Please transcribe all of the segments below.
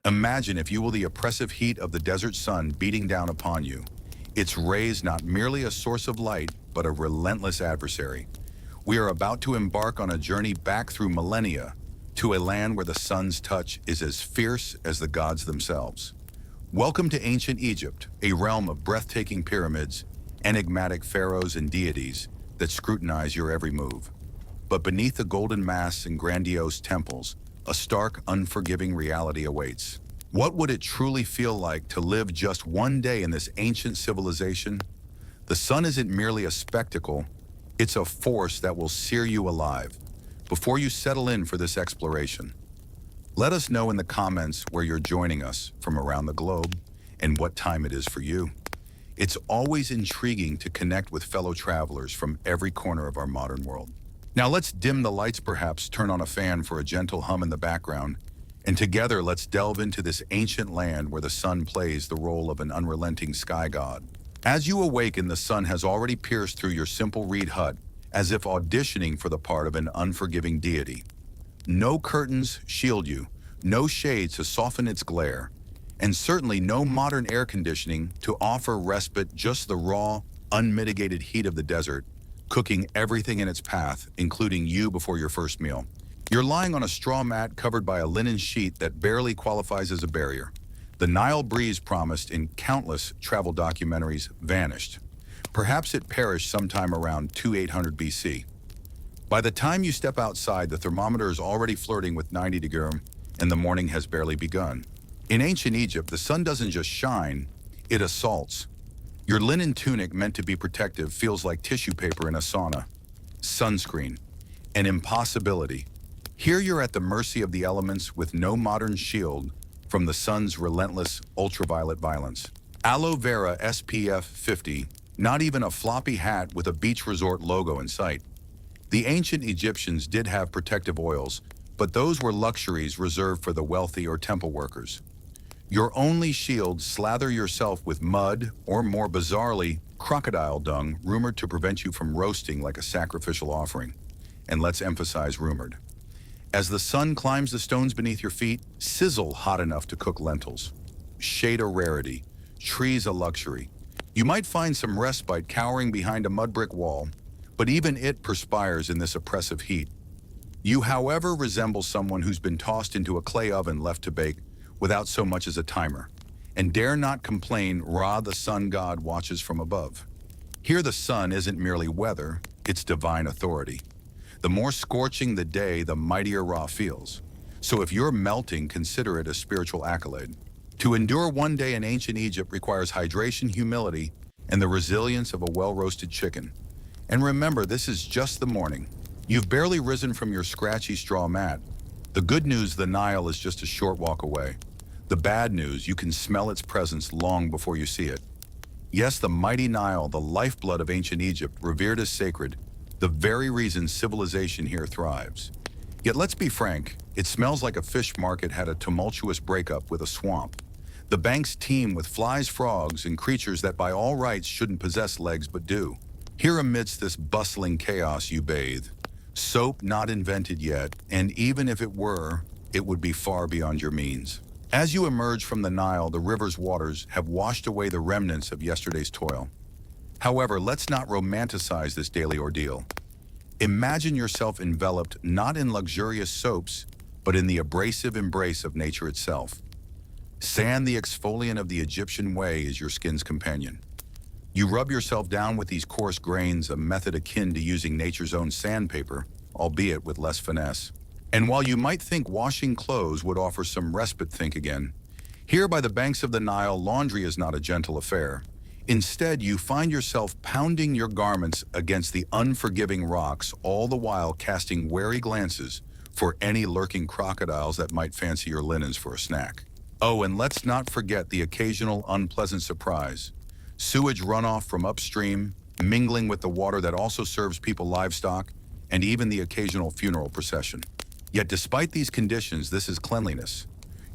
Imagine, if you will, the oppressive heat of the desert sun beating down upon you. Its rays not merely a source of light, but a relentless adversary. We are about to embark on a journey back through millennia to a land where the sun's touch is as fierce as the gods themselves. Welcome to ancient Egypt, a realm of breathtaking pyramids, enigmatic pharaohs and deities that scrutinize your every move. But beneath the golden masks and grandiose temples, a stark, unforgiving reality awaits. What would it truly feel like to live just one day in this ancient civilization? The sun isn't merely a spectacle, it's a force that will sear you alive. Before you settle in for this exploration, let us know in the comments where you're joining us from around the globe and what time it is for you. It's always intriguing to connect with fellow travelers from every corner of our modern world. Now let's dim the lights, perhaps turn on a fan for a gentle hum in the background, and together let's delve into this ancient land where the sun plays the role of an unrelenting sky god. As you awaken, the sun has already pierced through your simple reed hut, as if auditioning for the part of an unforgiving deity. No curtains shield you, no shades to soften its glare, and certainly no modern air conditioning to offer respite, just the raw, unmitigated heat of the desert, cooking everything in its path, including you before your first meal. You're lying on a straw mat covered by a linen sheet that barely qualifies as a barrier. The Nile breeze promised in countless travel documentaries vanished. Perhaps it perished sometime around 2800 BC. By the time you step outside, the thermometer is already flirting with 90 degrees, and the morning has barely begun. In ancient Egypt, the sun doesn't just shine, it assaults. Your linen tunic, meant to be protective, feels like tissue paper in a sauna. Sunscreen, an impossibility. Here you're at the mercy of the elements with no modern shield from the sun's relentless ultraviolet violence. Aloe vera SPF 50, not even a floppy hat with a beach resort logo in sight. The ancient Egyptians did have protective oils, but those were luxuries reserved for the wealthy or temple workers. Your only shield: slather yourself with mud, or more bizarrely, crocodile dung, rumored to prevent you from roasting like a sacrificial offering. And let's emphasize rumored. As the sun climbs the stones beneath your feet, sizzle hot enough to cook lentils. Shade a rarity, trees a luxury. You might find some respite cowering behind a mud brick wall, but even it perspires in this oppressive heat. You, however, resemble someone who's been tossed into a clay oven left to bake without so much as a timer, and dare not complain. Ra, the sun god, watches from above. Here the sun isn't merely weather, it's divine authority. The more scorching the day, the mightier Ra feels. So if you're melting, consider it a spiritual accolade. To endure one day in ancient Egypt requires hydration, humility, and the resilience of a well-roasted chicken. And remember, this is just the morning. You've barely risen from your scratchy straw mat. The good news: the Nile is just a short walk away. The bad news: you can smell its presence long before you see it. Yes, the mighty Nile, the lifeblood of ancient Egypt, revered as sacred, the very reason civilization here thrives. Yet let's be frank, it smells like a fish market had a tumultuous breakup with a swamp. The banks teem with flies, frogs, and creatures that by all rights shouldn't possess legs but do. Here amidst this bustling chaos you bathe. Soap not invented yet, and even if it were, it would be far beyond your means. As you emerge from the Nile, the river's waters have washed away the remnants of yesterday's toil. However, let's not romanticize this daily ordeal. Imagine yourself enveloped not in luxurious soaps, but in the abrasive embrace of nature itself. Sand, the exfoliant of the Egyptian way, is your skin's companion. You rub yourself down with these coarse grains, a method akin to using nature's own sandpaper, albeit with less finesse. And while you might think washing clothes would offer some respite, think again. Here by the banks of the Nile, laundry is not a gentle affair. Instead, you find yourself pounding your garments against the unforgiving rocks, all the while casting wary glances for any lurking crocodiles that might fancy your linens for a snack. Oh, and let's not forget the occasional unpleasant surprise. Sewage runoff from upstream, mingling with the water that also serves people livestock, and even the occasional funeral procession. Yet despite these conditions, this is cleanliness.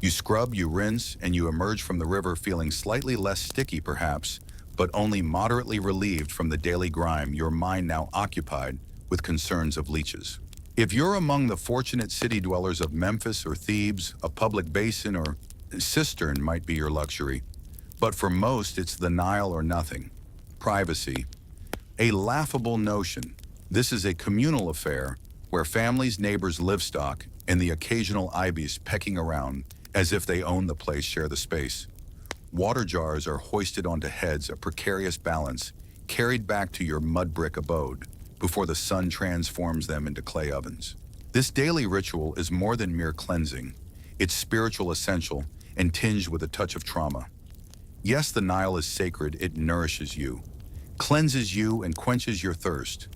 You scrub, you rinse, and you emerge from the river feeling slightly less sticky perhaps, but only moderately relieved from the daily grime, your mind now occupied with concerns of leeches. If you're among the fortunate city dwellers of Memphis or Thebes, a public basin, or cistern might be your luxury, but for most it's the Nile or nothing. Privacy, a laughable notion. This is a communal affair where families, neighbors, livestock, and the occasional ibis pecking around as if they own the place share the space. Water jars are hoisted onto heads, a precarious balance, carried back to your mud brick abode before the sun transforms them into clay ovens. This daily ritual is more than mere cleansing. It's spiritual essential and tinged with a touch of trauma. Yes, the Nile is sacred, it nourishes you, cleanses you and quenches your thirst.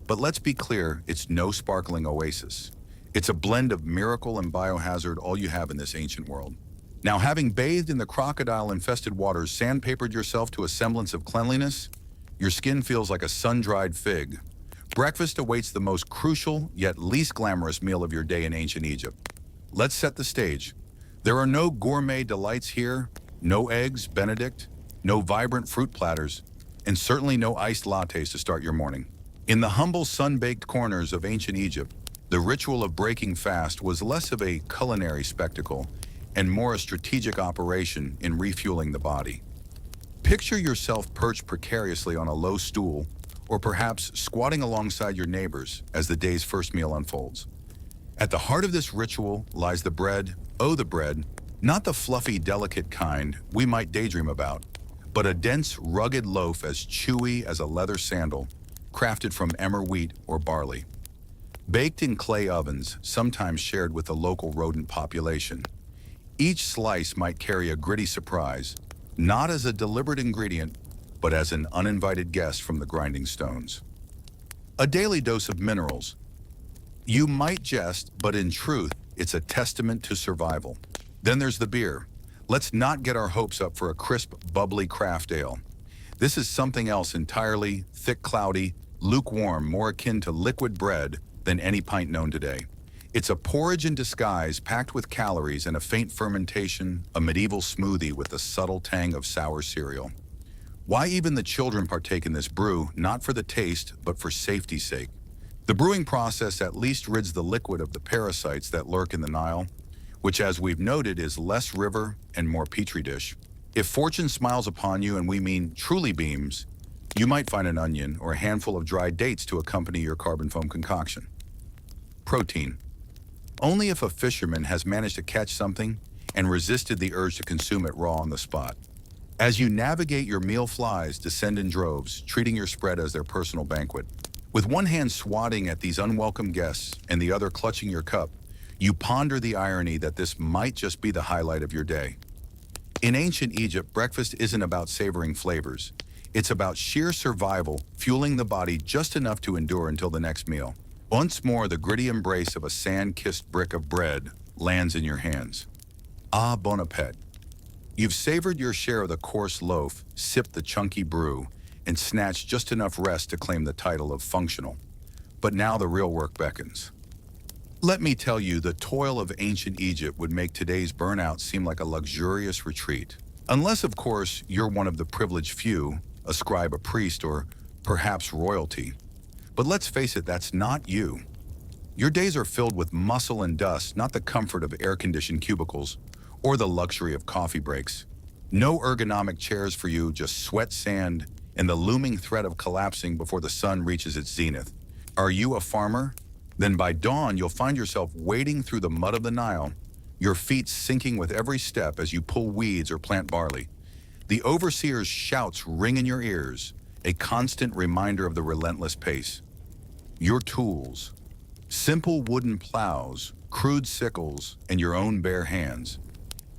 But let's be clear, it's no sparkling oasis. It's a blend of miracle and biohazard, all you have in this ancient world. Now, having bathed in the crocodile-infested waters, sandpapered yourself to a semblance of cleanliness, your skin feels like a sun-dried fig. Breakfast awaits the most crucial yet least glamorous meal of your day in ancient Egypt. Let's set the stage. There are no gourmet delights here, no eggs Benedict, no vibrant fruit platters, and certainly no iced lattes to start your morning. In the humble sun-baked corners of ancient Egypt, the ritual of breaking fast was less of a culinary spectacle and more a strategic operation in refueling the body. Picture yourself perched precariously on a low stool, or perhaps squatting alongside your neighbors as the day's first meal unfolds. At the heart of this ritual lies the bread, the bread, not the fluffy, delicate kind we might daydream about, but a dense, rugged loaf as chewy as a leather sandal, crafted from emmer wheat or barley. Baked in clay ovens, sometimes shared with the local rodent population. Each slice might carry a gritty surprise, not as a deliberate ingredient, but as an uninvited guest from the grinding stones. A daily dose of minerals. You might jest, but in truth, it's a testament to survival. Then there's the beer. Let's not get our hopes up for a crisp, bubbly craft ale. This is something else entirely, thick, cloudy, lukewarm, more akin to liquid bread than any pint known today. It's a porridge in disguise, packed with calories and a faint fermentation, a medieval smoothie with a subtle tang of sour cereal. Why even the children partake in this brew, not for the taste, but for safety's sake. The brewing process at least rids the liquid of the parasites that lurk in the Nile, which, as we've noted, is less river and more petri dish. If fortune smiles upon you, and we mean truly beams, you might find an onion or a handful of dried dates to accompany your carbon foam concoction. Protein. Only if a fisherman has managed to catch something and resisted the urge to consume it raw on the spot. As you navigate your meal, flies descend in droves, treating your spread as their personal banquet. With one hand swatting at these unwelcome guests and the other clutching your cup, you ponder the irony that this might just be the highlight of your day. In ancient Egypt, breakfast isn't about savoring flavors. It's about sheer survival, fueling the body just enough to endure until the next meal. Once more, the gritty embrace of a sand-kissed brick of bread lands in your hands. Ah, bon appétit. You've savored your share of the coarse loaf, sipped the chunky brew, and snatched just enough rest to claim the title of functional. But now the real work beckons. Let me tell you, the toil of ancient Egypt would make today's burnout seem like a luxurious retreat. Unless, of course, you're one of the privileged few, a scribe, a priest, or perhaps royalty. But let's face it, that's not you. Your days are filled with muscle and dust, not the comfort of air-conditioned cubicles or the luxury of coffee breaks. No ergonomic chairs for you, just sweat, sand, and the looming threat of collapsing before the sun reaches its zenith. Are you a farmer? Then by dawn, you'll find yourself wading through the mud of the Nile, your feet sinking with every step as you pull weeds or plant barley. The overseer's shouts ring in your ears, a constant reminder of the relentless pace. Your tools, simple wooden plows, crude sickles, and your own bare hands.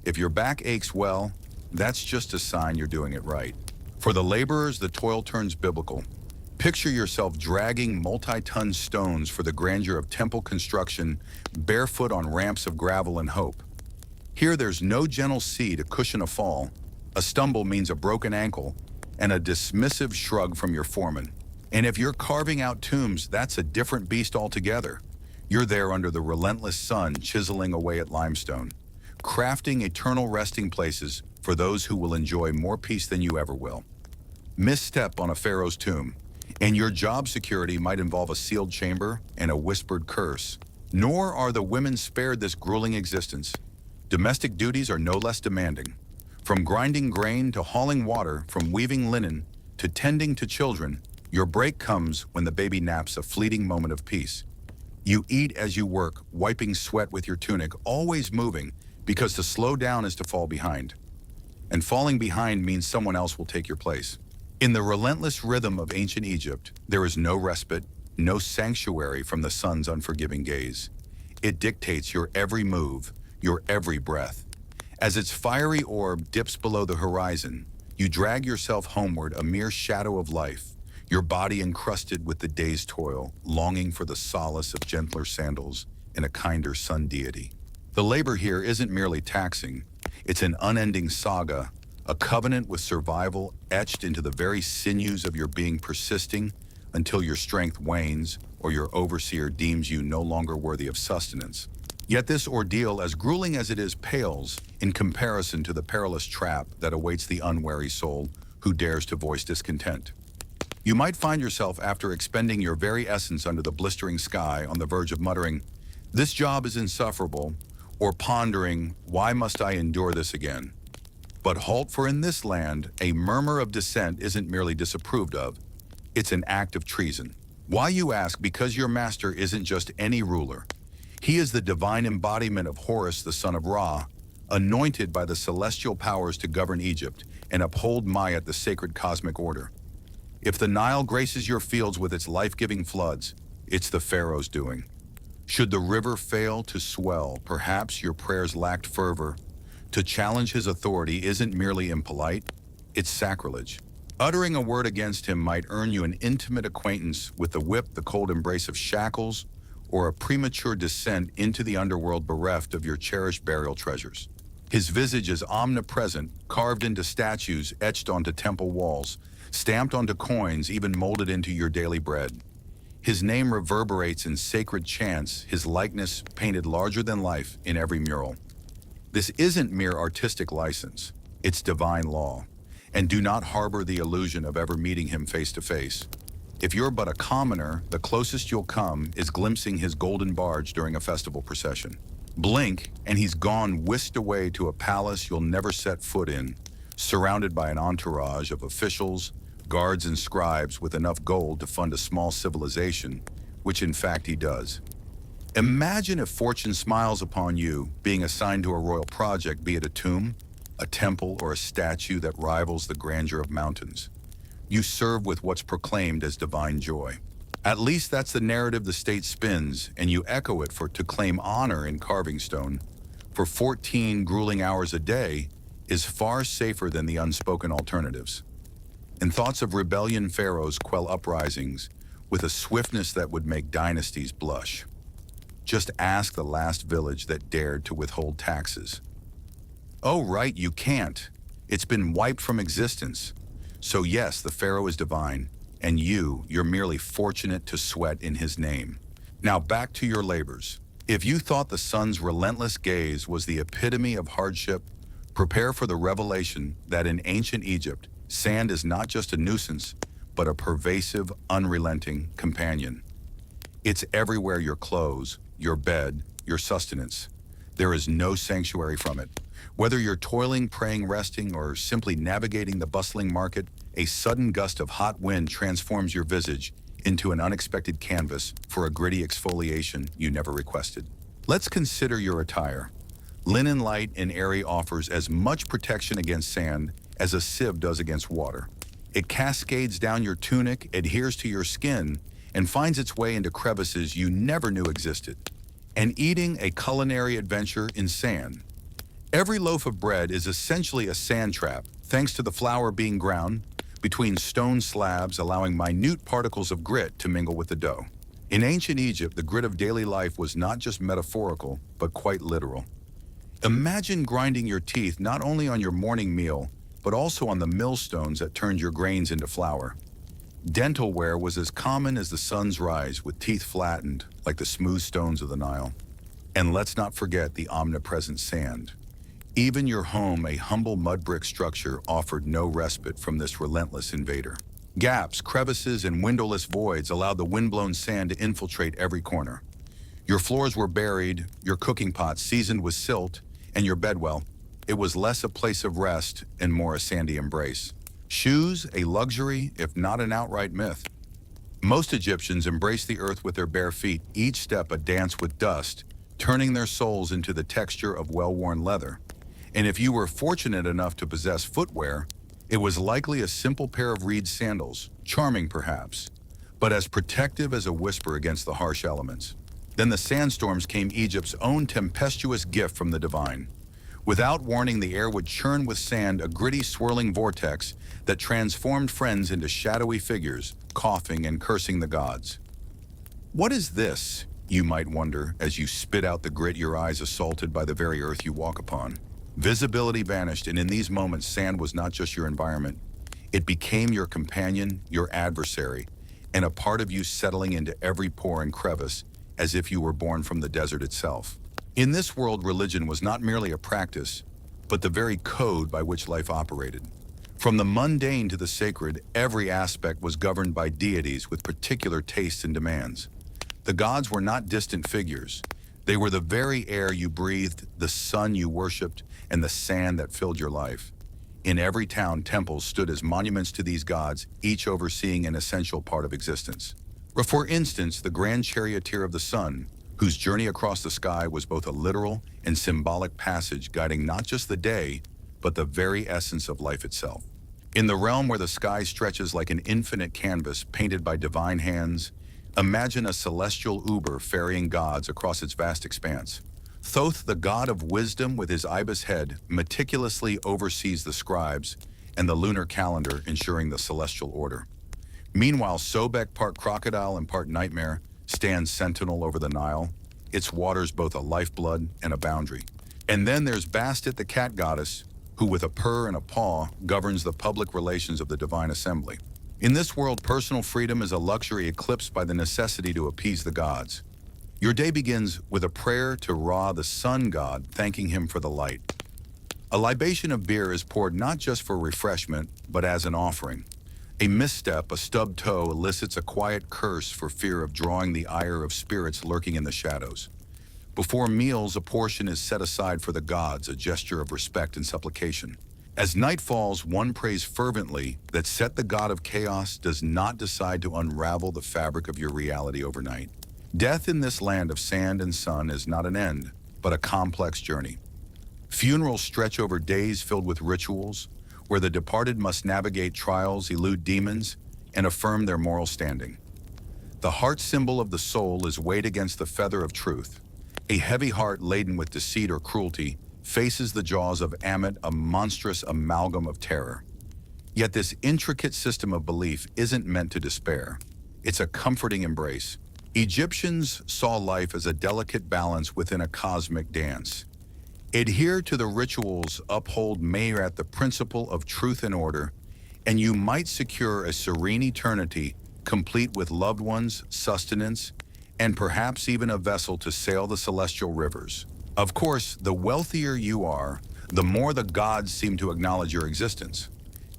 If your back aches, well, that's just a sign you're doing it right. For the laborers, the toil turns biblical. Picture yourself dragging multi-ton stones for the grandeur of temple construction, barefoot on ramps of gravel and hope. Here there's no gentle sea to cushion a fall. A stumble means a broken ankle and a dismissive shrug from your foreman. And if you're carving out tombs, that's a different beast altogether. You're there under the relentless sun, chiseling away at limestone, crafting eternal resting places for those who will enjoy more peace than you ever will. Misstep on a pharaoh's tomb, and your job security might involve a sealed chamber and a whispered curse. Nor are the women spared this grueling existence. Domestic duties are no less demanding. From grinding grain to hauling water, from weaving linen to tending to children, your break comes when the baby naps a fleeting moment of peace. You eat as you work, wiping sweat with your tunic, always moving, because to slow down is to fall behind. And falling behind means someone else will take your place. In the relentless rhythm of ancient Egypt, there is no respite, no sanctuary from the sun's unforgiving gaze. It dictates your every move, your every breath. As its fiery orb dips below the horizon, you drag yourself homeward, a mere shadow of life, your body encrusted with the day's toil, longing for the solace of gentler sandals and a kinder sun deity. The labor here isn't merely taxing, it's an unending saga, a covenant with survival etched into the very sinews of your being, persisting until your strength wanes or your overseer deems you no longer worthy of sustenance. Yet this ordeal, as grueling as it is, pales in comparison to the perilous trap that awaits the unwary soul who dares to voice discontent. You might find yourself, after expending your very essence under the blistering sky, on the verge of muttering, "This job is insufferable," or pondering, "Why must I endure this again?" But halt, for in this land, a murmur of dissent isn't merely disapproved of, it's an act of treason. Why, you ask? Because your master isn't just any ruler. He is the divine embodiment of Horus, the son of Ra, anointed by the celestial powers to govern Egypt and uphold Ma'at, the sacred cosmic order. If the Nile graces your fields with its life-giving floods, it's the Pharaoh's doing. Should the river fail to swell, perhaps your prayers lacked fervor. To challenge his authority isn't merely impolite, it's sacrilege. Uttering a word against him might earn you an intimate acquaintance with the whip, the cold embrace of shackles, or a premature descent into the underworld bereft of your cherished burial treasures. His visage is omnipresent, carved into statues, etched onto temple walls, stamped onto coins, even molded into your daily bread. His name reverberates in sacred chants, his likeness painted larger than life in every mural. This isn't mere artistic license, it's divine law. And do not harbor the illusion of ever meeting him face to face. If you're but a commoner, the closest you'll come is glimpsing his golden barge during a festival procession. Blink, and he's gone, whisked away to a palace you'll never set foot in, surrounded by an entourage of officials, guards, and scribes with enough gold to fund a small civilization, which in fact he does. Imagine if fortune smiles upon you, being assigned to a royal project, be it a tomb, a temple, or a statue that rivals the grandeur of mountains. You serve with what's proclaimed as divine joy. At least that's the narrative the state spins, and you echo it to claim honor in carving stone. For 14 grueling hours a day is far safer than the unspoken alternatives. And thoughts of rebellion pharaohs quell uprisings with a swiftness that would make dynasties blush. Just ask the last village that dared to withhold taxes. Oh, right, you can't. It's been wiped from existence. So yes, the pharaoh is divine, and you're merely fortunate to sweat in his name. Now back to your labors. If you thought the sun's relentless gaze was the epitome of hardship, prepare for the revelation that in ancient Egypt, sand is not just a nuisance, but a pervasive, unrelenting companion. It's everywhere: your clothes, your bed, your sustenance. There is no sanctuary from it. Whether you're toiling, praying, resting, or simply navigating the bustling market, a sudden gust of hot wind transforms your visage into an unexpected canvas for a gritty exfoliation you never requested. Let's consider your attire. Linen, light and airy, offers as much protection against sand as a sieve does against water. It cascades down your tunic, adheres to your skin, and finds its way into crevices you never knew existed. And eating, a culinary adventure in sand. Every loaf of bread is essentially a sand trap, thanks to the flour being ground between stone slabs, allowing minute particles of grit to mingle with the dough. In ancient Egypt, the grit of daily life was not just metaphorical, but quite literal. Imagine grinding your teeth not only on your morning meal, but also on the millstones that turned your grains into flour. Dental wear was as common as the sun's rise, with teeth flattened like the smooth stones of the Nile. And let's not forget the omnipresent sand. Even your home, a humble mud brick structure, offered no respite from this relentless invader. Gaps, crevices, and windowless voids allowed the windblown sand to infiltrate every corner. Your floors were buried, your cooking pots seasoned with silt, And your bed, well, it was less a place of rest and more a sandy embrace. Shoes, a luxury, if not an outright myth. Most Egyptians embraced the earth with their bare feet, each step a dance with dust, turning their souls into the texture of well-worn leather. And if you were fortunate enough to possess footwear, it was likely a simple pair of reed sandals, charming perhaps, but as protective as a whisper against the harsh elements. Then the sandstorms came, Egypt's own tempestuous gift from the divine. Without warning, the air would churn with sand, a gritty, swirling vortex that transformed friends into shadowy figures, coughing and cursing the gods. What is this, you might wonder, as you spit out the grit, your eyes assaulted by the very earth you walk upon? Visibility vanished, and in these moments, sand was not just your environment. It became your companion, your adversary, and a part of you settling into every pore and crevice, as if you were born from the desert itself. In this world, religion was not merely a practice, but the very code by which life operated. From the mundane to the sacred, every aspect was governed by deities with particular tastes and demands. The gods were not distant figures. They were the very air you breathed, the sun you worshipped, and the sand that filled your life. In every town, temples stood as monuments to these gods, each overseeing an essential part of existence. For instance, the grand charioteer of the sun, whose journey across the sky was both a literal and symbolic passage guiding not just the day, but the very essence of life itself. In the realm where the sky stretches like an infinite canvas painted by divine hands, imagine a celestial Uber ferrying gods across its vast expanse. Thoth, the god of wisdom with his ibis head, meticulously oversees the scribes and the lunar calendar, ensuring the celestial order. Meanwhile, Sobek, part crocodile and part nightmare, stands sentinel over the Nile, its waters both a lifeblood and a boundary. And then there's Bastet, the cat goddess, who with a purr and a paw governs the public relations of the divine assembly. In this world, personal freedom is a luxury eclipsed by the necessity to appease the gods. Your day begins with a prayer to Ra, the sun god, thanking him for the light. A libation of beer is poured not just for refreshment, but as an offering. A misstep, a stubbed toe, elicits a quiet curse for fear of drawing the ire of spirits lurking in the shadows. Before meals, a portion is set aside for the gods, a gesture of respect and supplication. As night falls, one prays fervently that Set, the god of chaos, does not decide to unravel the fabric of your reality overnight. Death in this land of sand and sun is not an end, but a complex journey. Funerals stretch over days filled with rituals, where the departed must navigate trials, elude demons, and affirm their moral standing. The heart symbol of the soul is weighed against the feather of truth. A heavy heart laden with deceit or cruelty faces the jaws of Ammit, a monstrous amalgam of terror. Yet this intricate system of belief isn't meant to despair. It's a comforting embrace. Egyptians saw life as a delicate balance within a cosmic dance. Adhere to the rituals, uphold Mayat, the principle of truth and order, and you might secure a serene eternity, complete with loved ones, sustenance, and perhaps even a vessel to sail the celestial rivers. Of course, the wealthier you are, the more the gods seem to acknowledge your existence.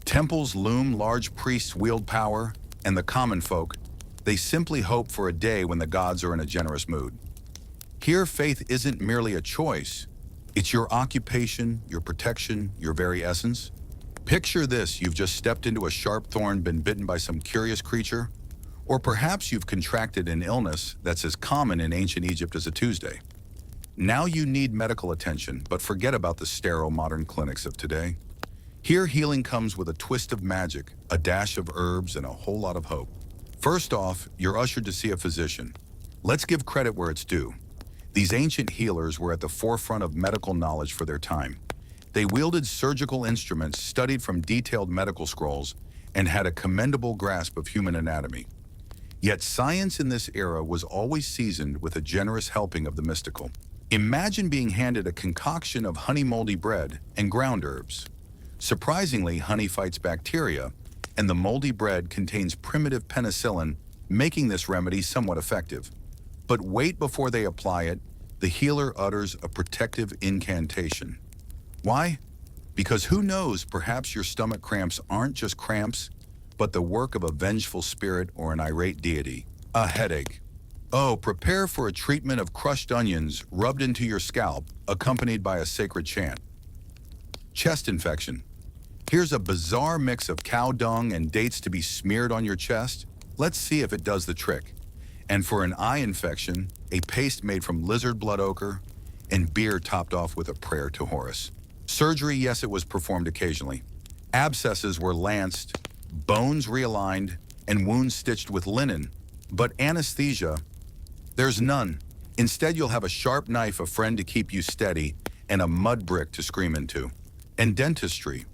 Temples loom, large priests wield power, and the common folk, they simply hope for a day when the gods are in a generous mood. Here, faith isn't merely a choice. It's your occupation, your protection, your very essence. Picture this: you've just stepped into a sharp thorn, been bitten by some curious creature, or perhaps you've contracted an illness that's as common in ancient Egypt as a Tuesday. Now you need medical attention, but forget about the sterile modern clinics of today. Here, healing comes with a twist of magic, a dash of herbs, and a whole lot of hope. First off, you're ushered to see a physician. Let's give credit where it's due. These ancient healers were at the forefront of medical knowledge for their time. They wielded surgical instruments, studied from detailed medical scrolls, and had a commendable grasp of human anatomy. Yet science in this era was always seasoned with a generous helping of the mystical. Imagine being handed a concoction of honey moldy bread and ground herbs. Surprisingly, honey fights bacteria, and the moldy bread contains primitive penicillin, making this remedy somewhat effective. But wait, before they apply it, the healer utters a protective incantation. Why? Because who knows, perhaps your stomach cramps aren't just cramps, but the work of a vengeful spirit or an irate deity. A headache. Oh, prepare for a treatment of crushed onions rubbed into your scalp, accompanied by a sacred chant. Chest infection. Here's a bizarre mix of cow dung and dates to be smeared on your chest. Let's see if it does the trick. And for an eye infection, a paste made from lizard blood ochre and beer topped off with a prayer to Horus. Surgery, yes, it was performed occasionally. Abscesses were lanced, bones realigned, and wounds stitched with linen. But anesthesia, there's none. Instead, you'll have a sharp knife, a friend to keep you steady, and a mud brick to scream into. And dentistry.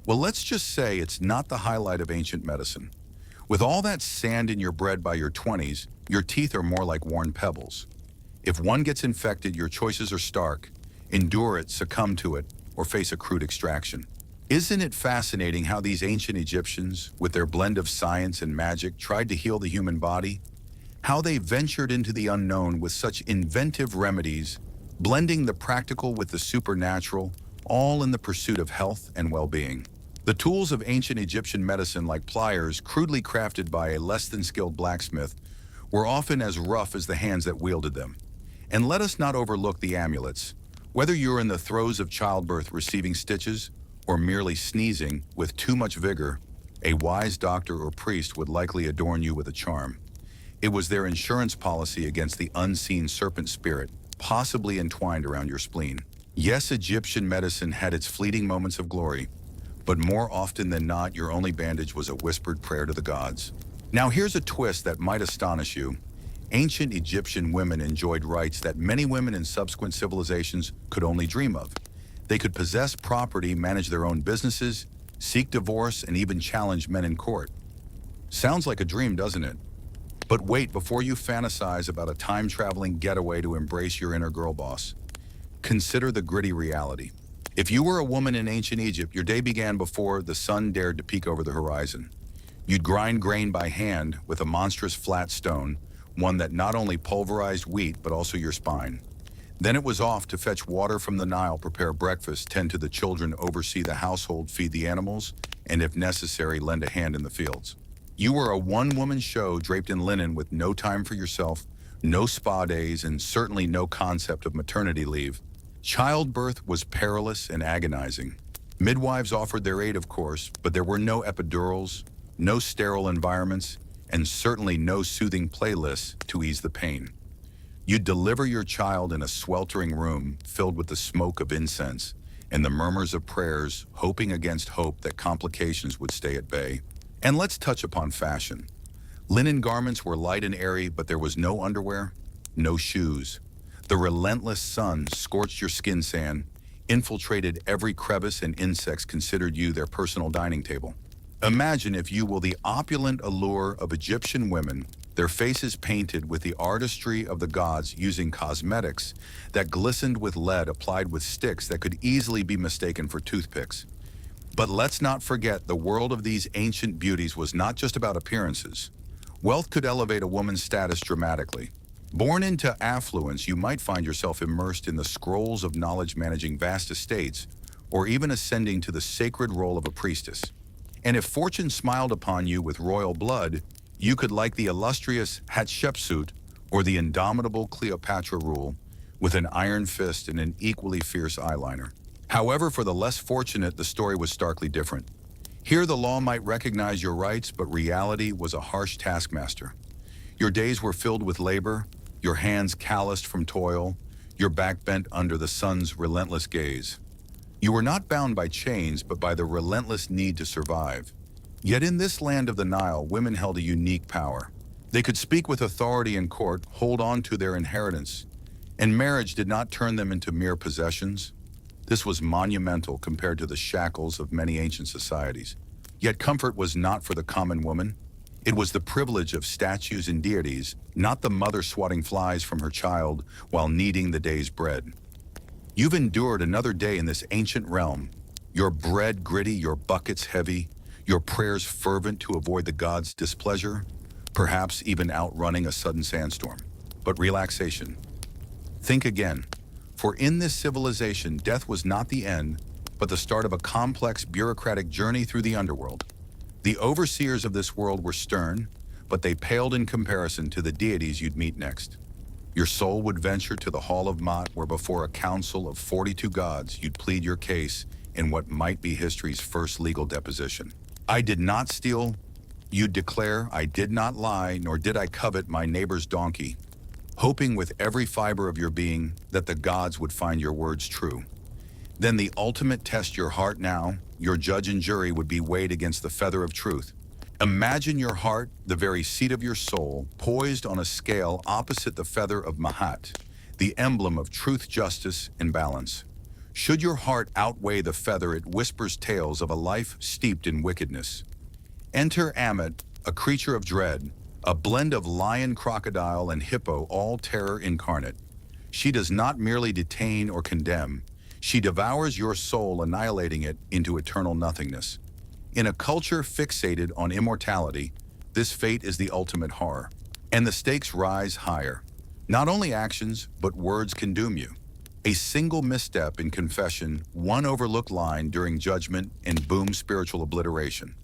Well, let's just say it's not the highlight of ancient medicine. With all that sand in your bread by your 20s, your teeth are more like worn pebbles. If one gets infected, your choices are stark. Endure it, succumb to it, or face a crude extraction. Isn't it fascinating how these ancient Egyptians, with their blend of science and magic, tried to heal the human body? How they ventured into the unknown with such inventive remedies, blending the practical with the supernatural, all in the pursuit of health and well-being. The tools of ancient Egyptian medicine, like pliers crudely crafted by a less than skilled blacksmith, were often as rough as the hands that wielded them. And let us not overlook the amulets. Whether you're in the throes of childbirth receiving stitches, or merely sneezing with too much vigor, a wise doctor or priest would likely adorn you with a charm. It was their insurance policy against the unseen serpent spirit, possibly entwined around your spleen. Yes, Egyptian medicine had its fleeting moments of glory, but more often than not, your only bandage was a whispered prayer to the gods. Now here's a twist that might astonish you. Ancient Egyptian women enjoyed rights that many women in subsequent civilizations could only dream of. They could possess property, manage their own businesses, seek divorce, and even challenge men in court. Sounds like a dream, doesn't it? But wait, before you fantasize about a time-traveling getaway to embrace your inner girl boss, consider the gritty reality. If you were a woman in ancient Egypt, your day began before the sun dared to peek over the horizon. You'd grind grain by hand with a monstrous flat stone, one that not only pulverized wheat, but also your spine. Then it was off to fetch water from the Nile, prepare breakfast, tend to the children, oversee the household, feed the animals, and if necessary, lend a hand in the fields. You were a one-woman show draped in linen with no time for yourself, no spa days, and certainly no concept of maternity leave. Childbirth was perilous and agonizing. Midwives offered their aid, of course, but there were no epidurals, no sterile environments, and certainly no soothing playlists to ease the pain. You'd deliver your child in a sweltering room filled with the smoke of incense and the murmurs of prayers, hoping against hope that complications would stay at bay. And let's touch upon fashion. Linen garments were light and airy, but there was no underwear, no shoes. The relentless sun scorched your skin sand, infiltrated every crevice, and insects considered you their personal dining table. Imagine, if you will, the opulent allure of Egyptian women, their faces painted with the artistry of the gods, using cosmetics that glistened with lead applied with sticks that could easily be mistaken for toothpicks. But let's not forget, the world of these ancient beauties was not just about appearances. Wealth could elevate a woman's status dramatically. Born into affluence, you might find yourself immersed in the scrolls of knowledge, managing vast estates, or even ascending to the sacred role of a priestess. And if fortune smiled upon you with royal blood, you could, like the illustrious Hatshepsut or the indomitable Cleopatra, rule with an iron fist and an equally fierce eyeliner. However, for the less fortunate, the story was starkly different. Here, the law might recognize your rights, but reality was a harsh taskmaster. Your days were filled with labor, your hands calloused from toil, your back bent under the sun's relentless gaze. You were not bound by chains, but by the relentless need to survive. Yet in this land of the Nile, women held a unique power. They could speak with authority in court, hold on to their inheritance, and marriage did not turn them into mere possessions. This was monumental compared to the shackles of many ancient societies. Yet comfort was not for the common woman. It was the privilege of statues and deities, not the mother swatting flies from her child while kneading the day's bread. You've endured another day in this ancient realm, your bread gritty, your buckets heavy, your prayers fervent to avoid the gods' displeasure, perhaps even outrunning a sudden sandstorm. But relaxation. Think again, for in this civilization, death was not the end, but the start of a complex bureaucratic journey through the underworld. The overseers of this world were stern, but they paled in comparison to the deities you'd meet next. Your soul would venture to the Hall of Mot, where before a council of 42 gods, you'd plead your case in what might be history's first legal deposition. I did not steal, you'd declare. I did not lie, nor did I covet my neighbor's donkey, hoping with every fiber of your being that the gods would find your words true. Then the ultimate test, your heart now, your judge and jury would be weighed against the feather of truth. Imagine your heart, the very seat of your soul, poised on a scale opposite the feather of Mahat, the emblem of truth, justice, and balance. Should your heart outweigh the feather, it whispers tales of a life steeped in wickedness. Enter Ammit, a creature of dread, a blend of lion, crocodile, and hippo, all terror incarnate. She does not merely detain or condemn, she devours your soul, annihilating it into eternal nothingness. In a culture fixated on immortality, this fate is the ultimate horror. And the stakes rise higher. Not only actions, but words can doom you. A single misstep in confession, one overlooked line during judgment, and boom, spiritual obliteration.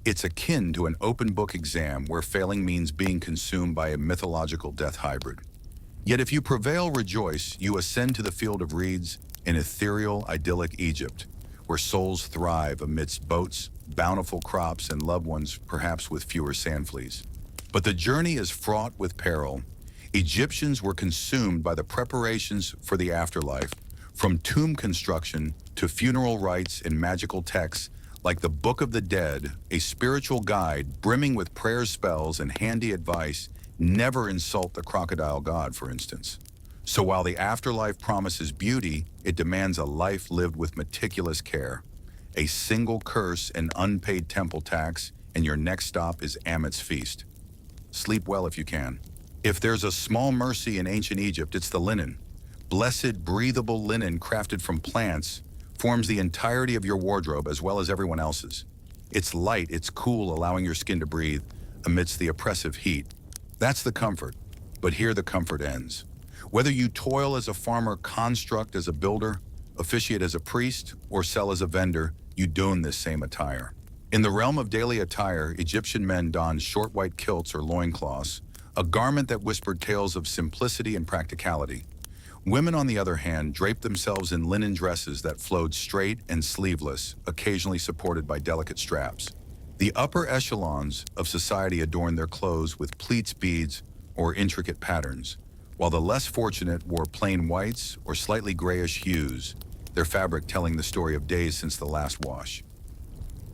It's akin to an open book exam where failing means being consumed by a mythological death hybrid. Yet if you prevail, rejoice, you ascend to the field of reeds in ethereal, idyllic Egypt, where souls thrive amidst boats, bountiful crops, and loved ones, perhaps with fewer sand fleas. But the journey is fraught with peril. Egyptians were consumed by the preparations for the afterlife, from tomb construction to funeral rites and magical texts like the Book of the Dead, a spiritual guide brimming with prayer spells and handy advice. Never insult the crocodile god, for instance. So while the afterlife promises beauty, it demands a life lived with meticulous care. A single curse, an unpaid temple tax, and your next stop is Ammit's feast. Sleep well if you can. If there's a small mercy in ancient Egypt, it's the linen. Blessed, breathable linen crafted from plants forms the entirety of your wardrobe as well as everyone else's. It's light, it's cool, allowing your skin to breathe amidst the oppressive heat. That's the comfort, but here the comfort ends. Whether you toil as a farmer, construct as a builder, officiate as a priest, or sell as a vendor, you don this same attire. In the realm of daily attire, Egyptian men donned short white kilts or loincloths, a garment that whispered tales of simplicity and practicality. Women, on the other hand, draped themselves in linen dresses that flowed straight and sleeveless, occasionally supported by delicate straps. The upper echelons of society adorned their clothes with pleats, beads, or intricate patterns, while the less fortunate wore plain whites or slightly grayish hues, their fabric telling the story of days since the last wash.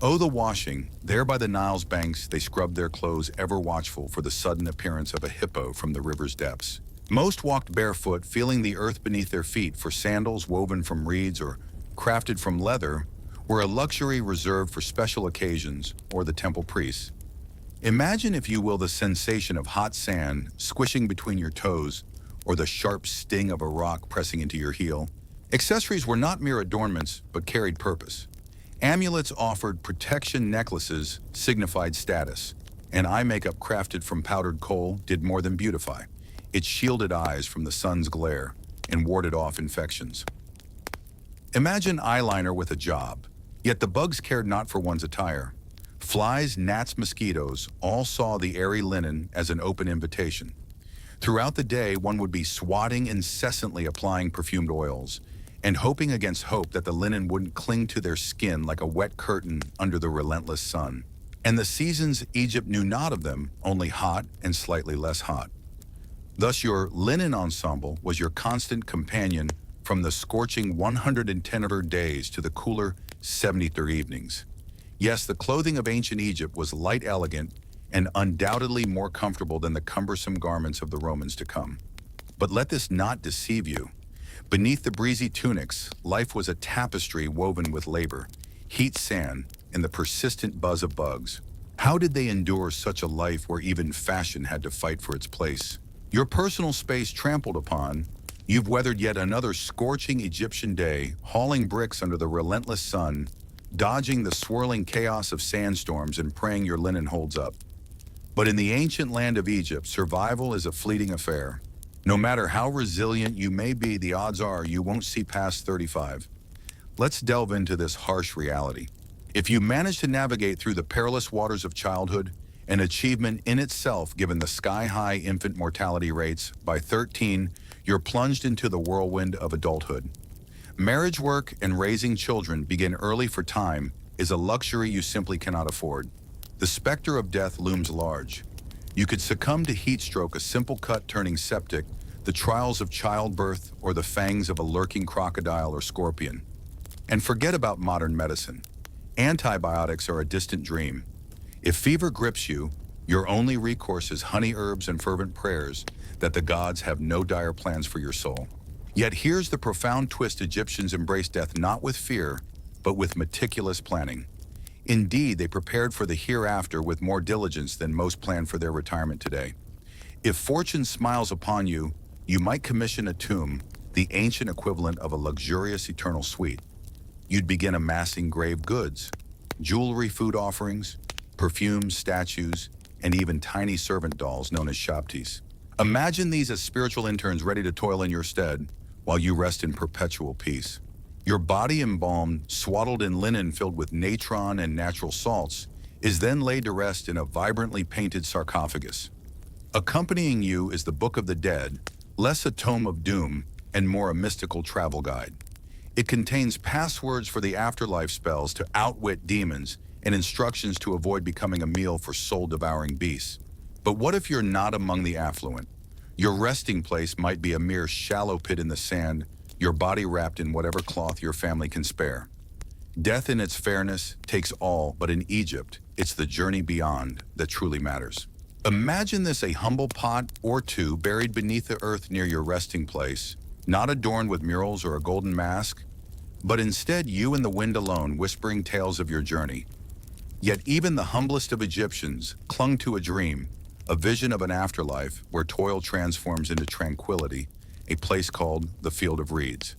Oh, the washing. There by the Nile's banks, they scrubbed their clothes, ever watchful for the sudden appearance of a hippo from the river's depths. Most walked barefoot, feeling the earth beneath their feet, for sandals woven from reeds or crafted from leather were a luxury reserved for special occasions or the temple priests. Imagine, if you will, the sensation of hot sand squishing between your toes or the sharp sting of a rock pressing into your heel. Accessories were not mere adornments, but carried purpose. Amulets offered protection, necklaces signified status, and eye makeup crafted from powdered coal did more than beautify. It shielded eyes from the sun's glare and warded off infections. Imagine eyeliner with a job, yet the bugs cared not for one's attire. Flies, gnats, mosquitoes all saw the airy linen as an open invitation. Throughout the day, one would be swatting, incessantly applying perfumed oils, and hoping against hope that the linen wouldn't cling to their skin like a wet curtain under the relentless sun. And the seasons, Egypt knew not of them, only hot and slightly less hot. Thus your linen ensemble was your constant companion from the scorching 110th days to the cooler 73rd evenings. Yes, the clothing of ancient Egypt was light, elegant, and undoubtedly more comfortable than the cumbersome garments of the Romans to come. But let this not deceive you. Beneath the breezy tunics, life was a tapestry woven with labor, heat, sand, and the persistent buzz of bugs. How did they endure such a life where even fashion had to fight for its place? Your personal space trampled upon, you've weathered yet another scorching Egyptian day, hauling bricks under the relentless sun, dodging the swirling chaos of sandstorms and praying your linen holds up. But in the ancient land of Egypt, survival is a fleeting affair. No matter how resilient you may be, the odds are you won't see past 35. Let's delve into this harsh reality. If you manage to navigate through the perilous waters of childhood an achievement in itself given the sky-high infant mortality rates. By 13, you're plunged into the whirlwind of adulthood. Marriage work and raising children begin early for time is a luxury you simply cannot afford. The specter of death looms large. You could succumb to heat stroke, a simple cut turning septic, the trials of childbirth, or the fangs of a lurking crocodile or scorpion. And forget about modern medicine. Antibiotics are a distant dream. If fever grips you, your only recourse is honey herbs and fervent prayers that the gods have no dire plans for your soul. Yet here's the profound twist: Egyptians embraced death not with fear, but with meticulous planning. Indeed, they prepared for the hereafter with more diligence than most plan for their retirement today. If fortune smiles upon you, you might commission a tomb, the ancient equivalent of a luxurious eternal suite. You'd begin amassing grave goods, jewelry, food offerings, perfumes, statues, and even tiny servant dolls known as shabtis. Imagine these as spiritual interns ready to toil in your stead while you rest in perpetual peace. Your body embalmed, swaddled in linen filled with natron and natural salts, is then laid to rest in a vibrantly painted sarcophagus. Accompanying you is the Book of the Dead, less a tome of doom and more a mystical travel guide. It contains passwords for the afterlife, spells to outwit demons, and instructions to avoid becoming a meal for soul-devouring beasts. But what if you're not among the affluent? Your resting place might be a mere shallow pit in the sand, your body wrapped in whatever cloth your family can spare. Death in its fairness takes all, but in Egypt, it's the journey beyond that truly matters. Imagine this: a humble pot or two buried beneath the earth near your resting place, not adorned with murals or a golden mask, but instead you and the wind alone, whispering tales of your journey. Yet even the humblest of Egyptians clung to a dream, a vision of an afterlife where toil transforms into tranquility, a place called the Field of Reeds.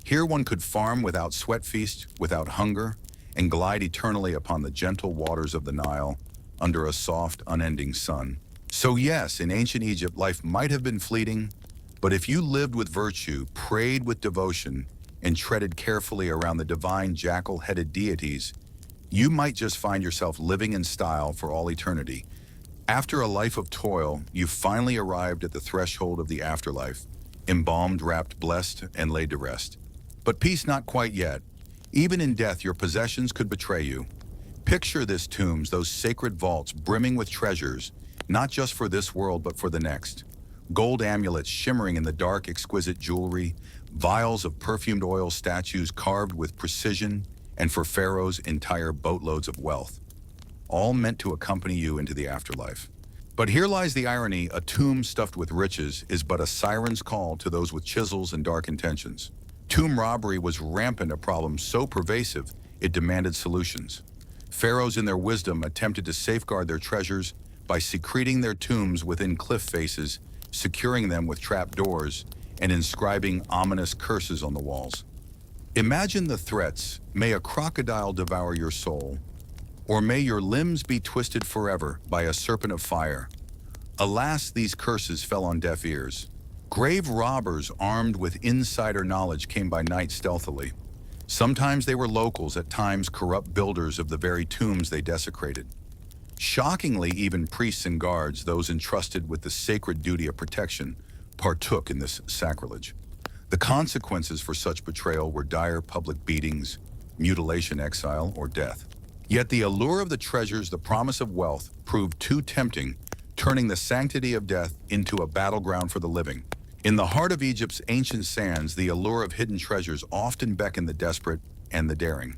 Here one could farm without sweat, feast without hunger, and glide eternally upon the gentle waters of the Nile under a soft, unending sun. So yes, in ancient Egypt, life might have been fleeting, but if you lived with virtue, prayed with devotion, and treaded carefully around the divine jackal-headed deities, you might just find yourself living in style for all eternity. After a life of toil, you finally arrived at the threshold of the afterlife, embalmed, wrapped, blessed, and laid to rest. But peace not quite yet. Even in death, your possessions could betray you. Picture this: tombs, those sacred vaults brimming with treasures, not just for this world, but for the next. Gold amulets shimmering in the dark, exquisite jewelry, vials of perfumed oil, statues carved with precision, and for pharaohs, entire boatloads of wealth, all meant to accompany you into the afterlife. But here lies the irony: a tomb stuffed with riches is but a siren's call to those with chisels and dark intentions. Tomb robbery was rampant, a problem so pervasive it demanded solutions. Pharaohs in their wisdom attempted to safeguard their treasures by secreting their tombs within cliff faces, securing them with trap doors, and inscribing ominous curses on the walls. Imagine the threats: may a crocodile devour your soul, or may your limbs be twisted forever by a serpent of fire. Alas, these curses fell on deaf ears. Grave robbers armed with insider knowledge came by night stealthily. Sometimes they were locals, at times corrupt builders of the very tombs they desecrated. Shockingly, even priests and guards, those entrusted with the sacred duty of protection, partook in this sacrilege. The consequences for such betrayal were dire: public beatings, mutilation, exile, or death. Yet the allure of the treasures, the promise of wealth, proved too tempting, turning the sanctity of death into a battleground for the living. In the heart of Egypt's ancient sands, the allure of hidden treasures often beckoned the desperate and the daring.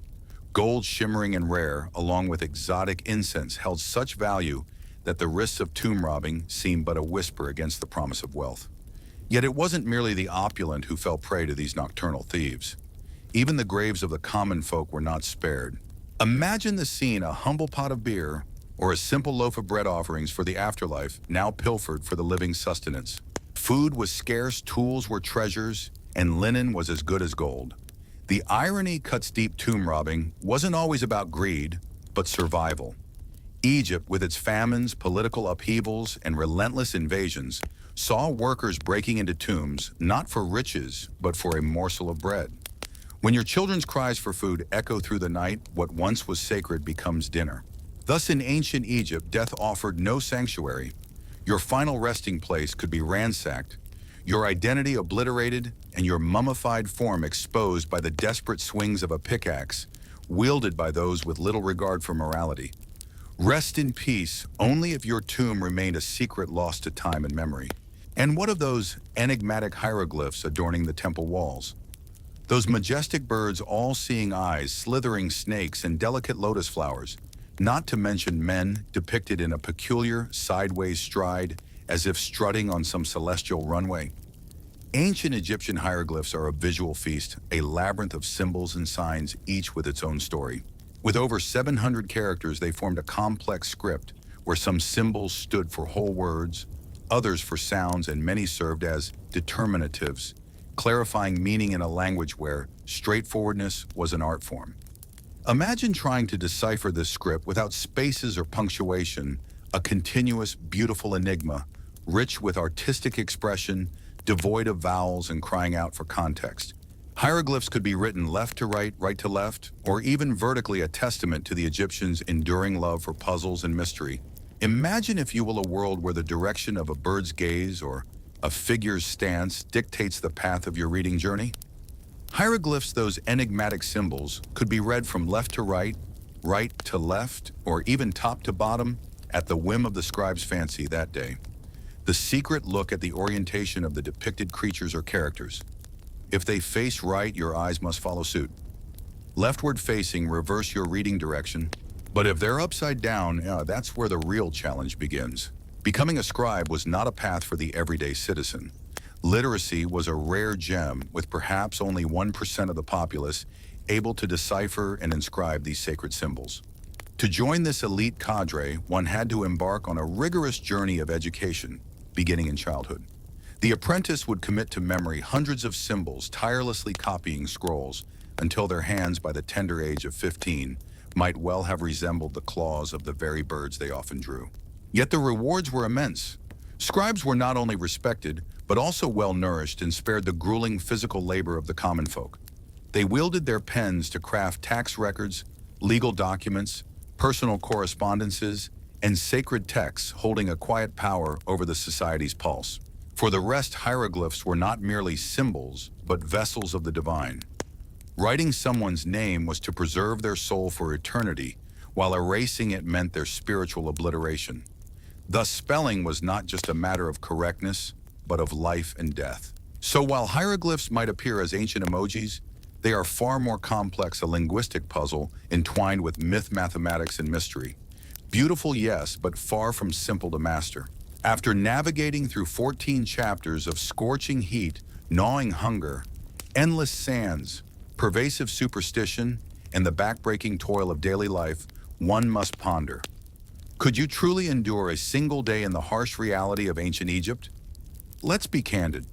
Gold, shimmering and rare, along with exotic incense, held such value that the risks of tomb robbing seemed but a whisper against the promise of wealth. Yet it wasn't merely the opulent who fell prey to these nocturnal thieves. Even the graves of the common folk were not spared. Imagine the scene: a humble pot of beer or a simple loaf of bread offerings for the afterlife, now pilfered for the living sustenance. Food was scarce, tools were treasures, and linen was as good as gold. The irony cuts deep: tomb robbing wasn't always about greed, but survival. Egypt, with its famines, political upheavals, and relentless invasions, saw workers breaking into tombs not for riches, but for a morsel of bread. When your children's cries for food echo through the night, what once was sacred becomes dinner. Thus, in ancient Egypt, death offered no sanctuary. Your final resting place could be ransacked, your identity obliterated, and your mummified form exposed by the desperate swings of a pickaxe, wielded by those with little regard for morality. Rest in peace only if your tomb remained a secret lost to time and memory. And what of those enigmatic hieroglyphs adorning the temple walls? Those majestic birds' all-seeing eyes, slithering snakes, and delicate lotus flowers, not to mention men depicted in a peculiar sideways stride as if strutting on some celestial runway. Ancient Egyptian hieroglyphs are a visual feast, a labyrinth of symbols and signs, each with its own story. With over 700 characters, they formed a complex script where some symbols stood for whole words, others for sounds, and many served as determinatives, clarifying meaning in a language where straightforwardness was an art form. Imagine trying to decipher this script without spaces or punctuation, a continuous, beautiful enigma, rich with artistic expression, devoid of vowels and crying out for context. Hieroglyphs could be written left to right, right to left, or even vertically, a testament to the Egyptians' enduring love for puzzles and mystery. Imagine, if you will, a world where the direction of a bird's gaze or a figure's stance dictates the path of your reading journey. Hieroglyphs, those enigmatic symbols, could be read from left to right, right to left, or even top to bottom, at the whim of the scribe's fancy that day. The secret look at the orientation of the depicted creatures or characters. If they face right, your eyes must follow suit. Leftward facing, reverse your reading direction. But if they're upside down, that's where the real challenge begins. Becoming a scribe was not a path for the everyday citizen. Literacy was a rare gem, with perhaps only 1% of the populace able to decipher and inscribe these sacred symbols. To join this elite cadre, one had to embark on a rigorous journey of education, beginning in childhood. The apprentice would commit to memory hundreds of symbols, tirelessly copying scrolls, until their hands, by the tender age of 15, might well have resembled the claws of the very birds they often drew. Yet the rewards were immense. Scribes were not only respected, but also well-nourished and spared the grueling physical labor of the common folk. They wielded their pens to craft tax records, legal documents, personal correspondences, and sacred texts, holding a quiet power over the society's pulse. For the rest, hieroglyphs were not merely symbols, but vessels of the divine. Writing someone's name was to preserve their soul for eternity, while erasing it meant their spiritual obliteration. Thus, spelling was not just a matter of correctness, but of life and death. So while hieroglyphs might appear as ancient emojis, they are far more complex, a linguistic puzzle entwined with myth, mathematics, and mystery. Beautiful, yes, but far from simple to master. After navigating through 14 chapters of scorching heat, gnawing hunger, endless sands, pervasive superstition, and the backbreaking toil of daily life, one must ponder. Could you truly endure a single day in the harsh reality of ancient Egypt? Let's be candid.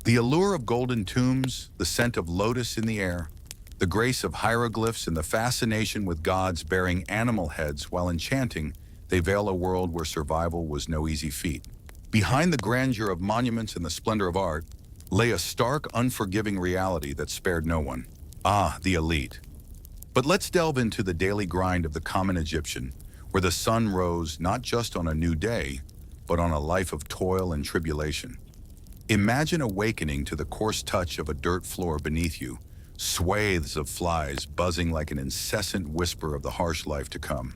The allure of golden tombs, the scent of lotus in the air, the grace of hieroglyphs, and the fascination with gods bearing animal heads while enchanting, they veil a world where survival was no easy feat. Behind the grandeur of monuments and the splendor of art lay a stark, unforgiving reality that spared no one. Ah, the elite. But let's delve into the daily grind of the common Egyptian, where the sun rose not just on a new day, but on a life of toil and tribulation. Imagine awakening to the coarse touch of a dirt floor beneath you, swathes of flies buzzing like an incessant whisper of the harsh life to come.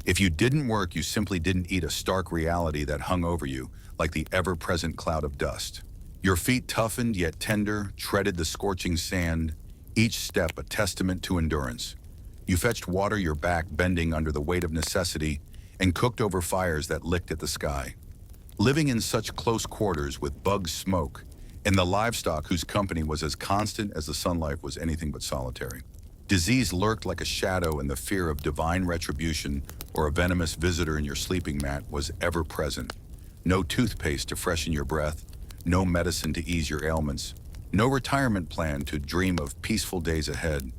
If you didn't work, you simply didn't eat, a stark reality that hung over you like the ever-present cloud of dust. Your feet, toughened yet tender, treaded the scorching sand, each step a testament to endurance. You fetched water, your back bending under the weight of necessity, and cooked over fires that licked at the sky. Living in such close quarters with bugs, smoke, and the livestock whose company was as constant as the sunlight was anything but solitary. Disease lurked like a shadow, and the fear of divine retribution or a venomous visitor in your sleeping mat was ever present. No toothpaste to freshen your breath, no medicine to ease your ailments, no retirement plan to dream of peaceful days ahead.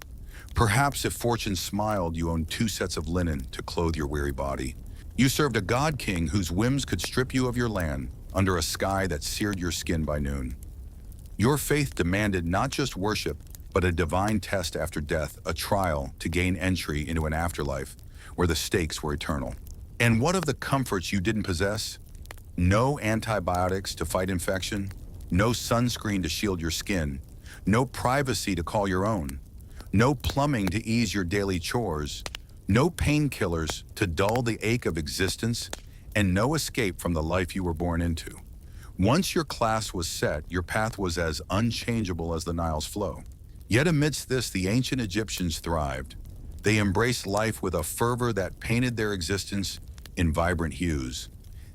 Perhaps if fortune smiled, you owned 2 sets of linen to clothe your weary body. You served a god king whose whims could strip you of your land under a sky that seared your skin by noon. Your faith demanded not just worship, but a divine test after death, a trial to gain entry into an afterlife where the stakes were eternal. And what of the comforts you didn't possess? No antibiotics to fight infection, no sunscreen to shield your skin, no privacy to call your own, no plumbing to ease your daily chores, no painkillers to dull the ache of existence, and no escape from the life you were born into. Once your class was set, your path was as unchangeable as the Nile's flow. Yet amidst this, the ancient Egyptians thrived. They embraced life with a fervor that painted their existence in vibrant hues.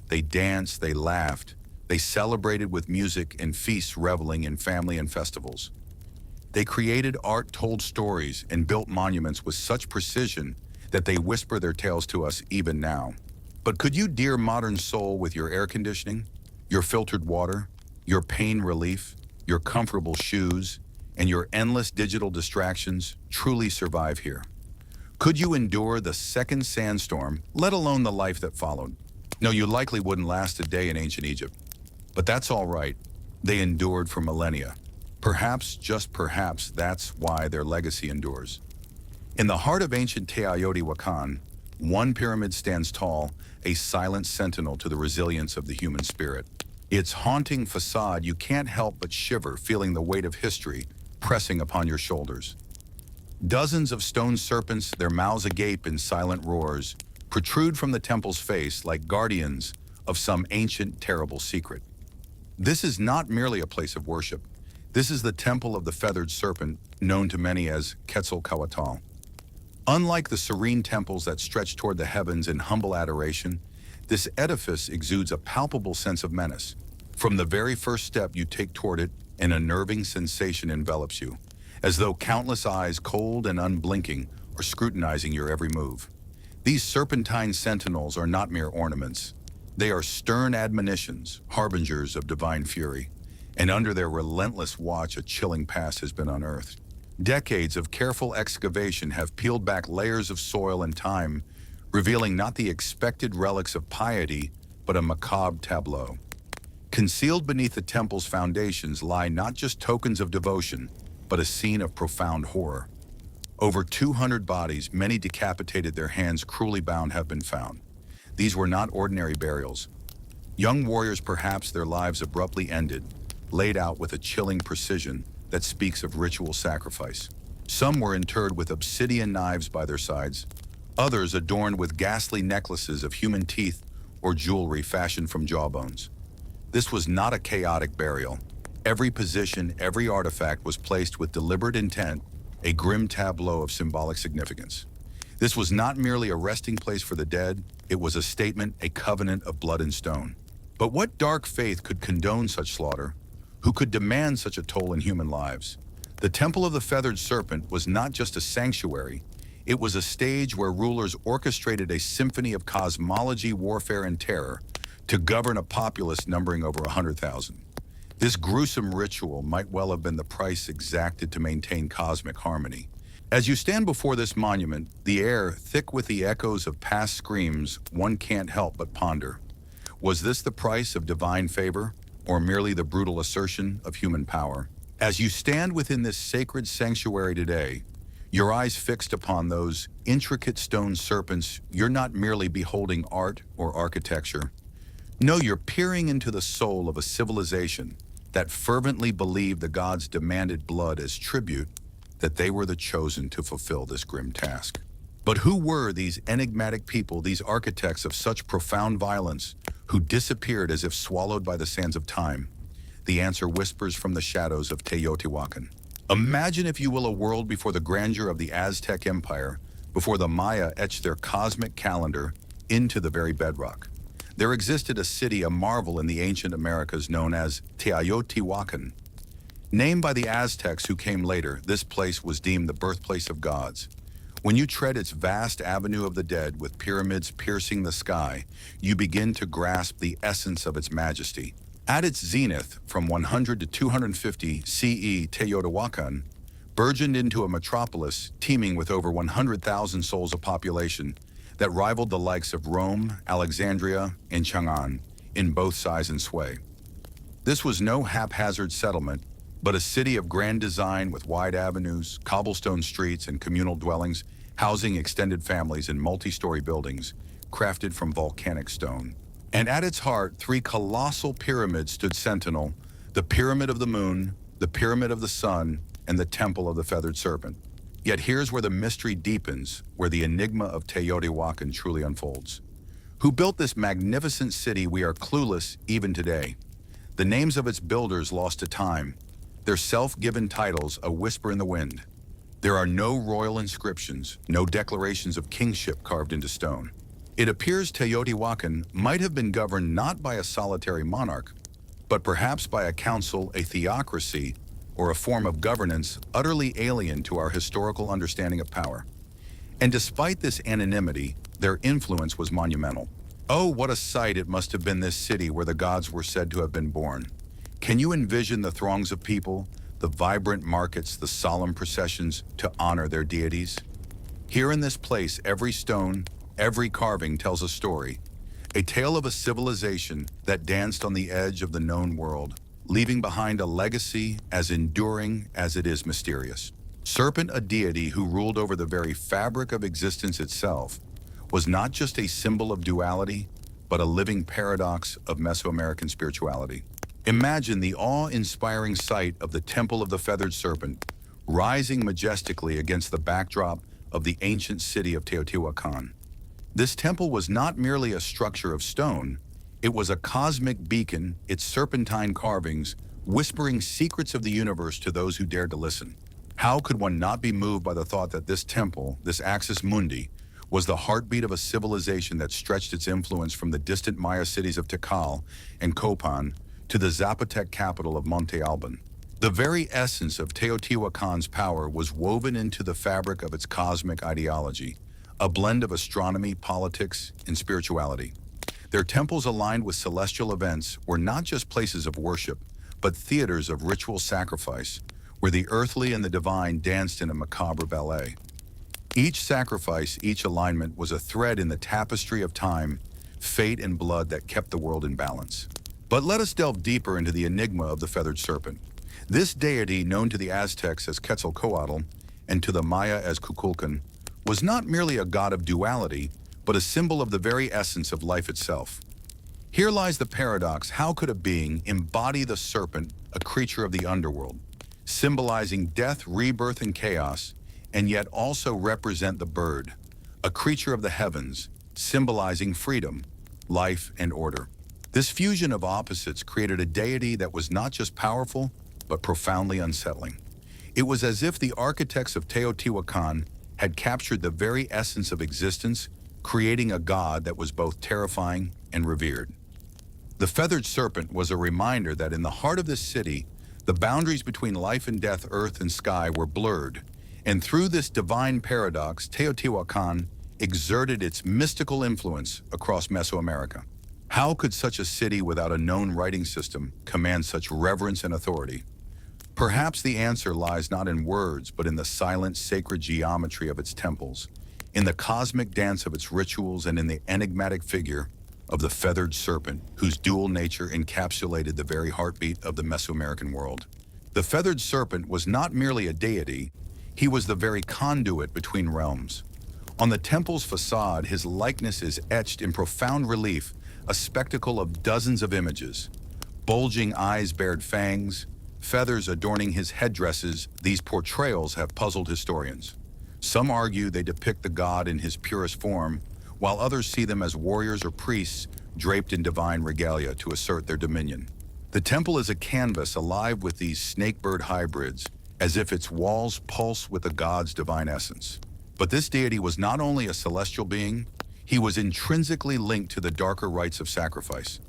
They danced, they laughed, they celebrated with music and feasts, reveling in family and festivals. They created art, told stories, and built monuments with such precision that they whisper their tales to us even now. But could you, dear modern soul, with your air conditioning, your filtered water, your pain relief, your comfortable shoes, and your endless digital distractions, truly survive here? Could you endure the second sandstorm, let alone the life that followed? No, you likely wouldn't last a day in ancient Egypt. But that's all right. They endured for millennia. Perhaps, just perhaps, that's why their legacy endures. In the heart of ancient Teotihuacan, one pyramid stands tall, a silent sentinel to the resilience of the human spirit. Its haunting facade, you can't help but shiver, feeling the weight of history pressing upon your shoulders. Dozens of stone serpents, their mouths agape in silent roars, protrude from the temple's face like guardians of some ancient, terrible secret. This is not merely a place of worship. This is the temple of the feathered serpent, known to many as Quetzalcoatl. Unlike the serene temples that stretch toward the heavens in humble adoration, this edifice exudes a palpable sense of menace. From the very first step you take toward it, an unnerving sensation envelops you, as though countless eyes, cold and unblinking, are scrutinizing your every move. These serpentine sentinels are not mere ornaments. They are stern admonitions, harbingers of divine fury, and under their relentless watch, a chilling past has been unearthed. Decades of careful excavation have peeled back layers of soil and time, revealing not the expected relics of piety, but a macabre tableau. Concealed beneath the temple's foundations lie not just tokens of devotion, but a scene of profound horror. Over 200 bodies, many decapitated, their hands cruelly bound, have been found. These were not ordinary burials. Young warriors, perhaps their lives abruptly ended, laid out with a chilling precision that speaks of ritual sacrifice. Some were interred with obsidian knives by their sides, others adorned with ghastly necklaces of human teeth or jewelry fashioned from jawbones. This was not a chaotic burial. Every position, every artifact was placed with deliberate intent, a grim tableau of symbolic significance. This was not merely a resting place for the dead, it was a statement, a covenant of blood and stone. But what dark faith could condone such slaughter? Who could demand such a toll in human lives? The Temple of the Feathered Serpent was not just a sanctuary, it was a stage where rulers orchestrated a symphony of cosmology, warfare, and terror to govern a populace numbering over 100,000. This gruesome ritual might well have been the price exacted to maintain cosmic harmony. As you stand before this monument, the air thick with the echoes of past screams, one can't help but ponder. Was this the price of divine favor, or merely the brutal assertion of human power? As you stand within this sacred sanctuary today, your eyes fixed upon those intricate stone serpents, you're not merely beholding art or architecture. No, you're peering into the soul of a civilization that fervently believed the gods demanded blood as tribute, that they were the chosen to fulfill this grim task. But who were these enigmatic people, these architects of such profound violence, who disappeared as if swallowed by the sands of time? The answer whispers from the shadows of Teotihuacan. Imagine, if you will, a world before the grandeur of the Aztec Empire, before the Maya etched their cosmic calendar into the very bedrock. There existed a city, a marvel in the ancient Americas, known as Teotihuacan. Named by the Aztecs who came later, this place was deemed the birthplace of gods. When you tread its vast avenue of the dead with pyramids piercing the sky, you begin to grasp the essence of its majesty. At its zenith, from 100 to 250 CE, Teotihuacan burgeoned into a metropolis teeming with over 100,000 souls of population that rivaled the likes of Rome, Alexandria, and Chang'an in both size and sway. This was no haphazard settlement. but a city of grand design with wide avenues, cobblestone streets, and communal dwellings, housing extended families in multi-story buildings, crafted from volcanic stone. And at its heart, three colossal pyramids stood sentinel: the Pyramid of the Moon, the Pyramid of the Sun, and the Temple of the Feathered Serpent. Yet here's where the mystery deepens, where the enigma of Teotihuacan truly unfolds. Who built this magnificent city, we are clueless even today. The names of its builders lost to time, their self-given titles a whisper in the wind. There are no royal inscriptions, no declarations of kingship carved into stone. It appears Teotihuacan might have been governed not by a solitary monarch, but perhaps by a council, a theocracy, or a form of governance utterly alien to our historical understanding of power. And despite this anonymity, their influence was monumental. Oh, what a sight it must have been, this city where the gods were said to have been born. Can you envision the throngs of people, the vibrant markets, the solemn processions to honor their deities? Here in this place, every stone, every carving tells a story, a tale of a civilization that danced on the edge of the known world, leaving behind a legacy as enduring as it is mysterious. Serpent, a deity who ruled over the very fabric of existence itself, was not just a symbol of duality, but a living paradox of Mesoamerican spirituality. Imagine the awe-inspiring sight of the Temple of the Feathered Serpent, rising majestically against the backdrop of the ancient city of Teotihuacan. This temple was not merely a structure of stone, it was a cosmic beacon, its serpentine carvings whispering secrets of the universe to those who dared to listen. How could one not be moved by the thought that this temple, this axis mundi, was the heartbeat of a civilization that stretched its influence from the distant Maya cities of Tikal and Copan to the Zapotec capital of Monte Alban? The very essence of Teotihuacan's power was woven into the fabric of its cosmic ideology, a blend of astronomy, politics, and spirituality. Their temples aligned with celestial events were not just places of worship, but theaters of ritual sacrifice, where the earthly and the divine danced in a macabre ballet. Each sacrifice, each alignment was a thread in the tapestry of time, fate, and blood that kept the world in balance. But let us delve deeper into the enigma of the feathered serpent. This deity, known to the Aztecs as Quetzalcoatl and to the Maya as Kukulkan, was not merely a god of duality, but a symbol of the very essence of life itself. Here lies the paradox: how could a being embody the serpent, a creature of the underworld, symbolizing death, rebirth, and chaos, and yet also represent the bird, a creature of the heavens, symbolizing freedom, life, and order? This fusion of opposites created a deity that was not just powerful, but profoundly unsettling. It was as if the architects of Teotihuacan had captured the very essence of existence, creating a god that was both terrifying and revered. The feathered serpent was a reminder that in the heart of this city, the boundaries between life and death, earth and sky, were blurred, and through this divine paradox, Teotihuacan exerted its mystical influence across Mesoamerica. How could such a city without a known writing system command such reverence and authority? Perhaps the answer lies not in words, but in the silent, sacred geometry of its temples, in the cosmic dance of its rituals, and in the enigmatic figure of the feathered serpent, whose dual nature encapsulated the very heartbeat of the Mesoamerican world. The feathered serpent was not merely a deity, he was the very conduit between realms. On the temple's facade, his likeness is etched in profound relief, a spectacle of dozens of images. Bulging eyes bared fangs, feathers adorning his headdresses, these portrayals have puzzled historians. Some argue they depict the god in his purest form, while others see them as warriors or priests draped in divine regalia to assert their dominion. The temple is a canvas alive with these snakebird hybrids, as if its walls pulse with the god's divine essence. But this deity was not only a celestial being, he was intrinsically linked to the darker rites of sacrifice.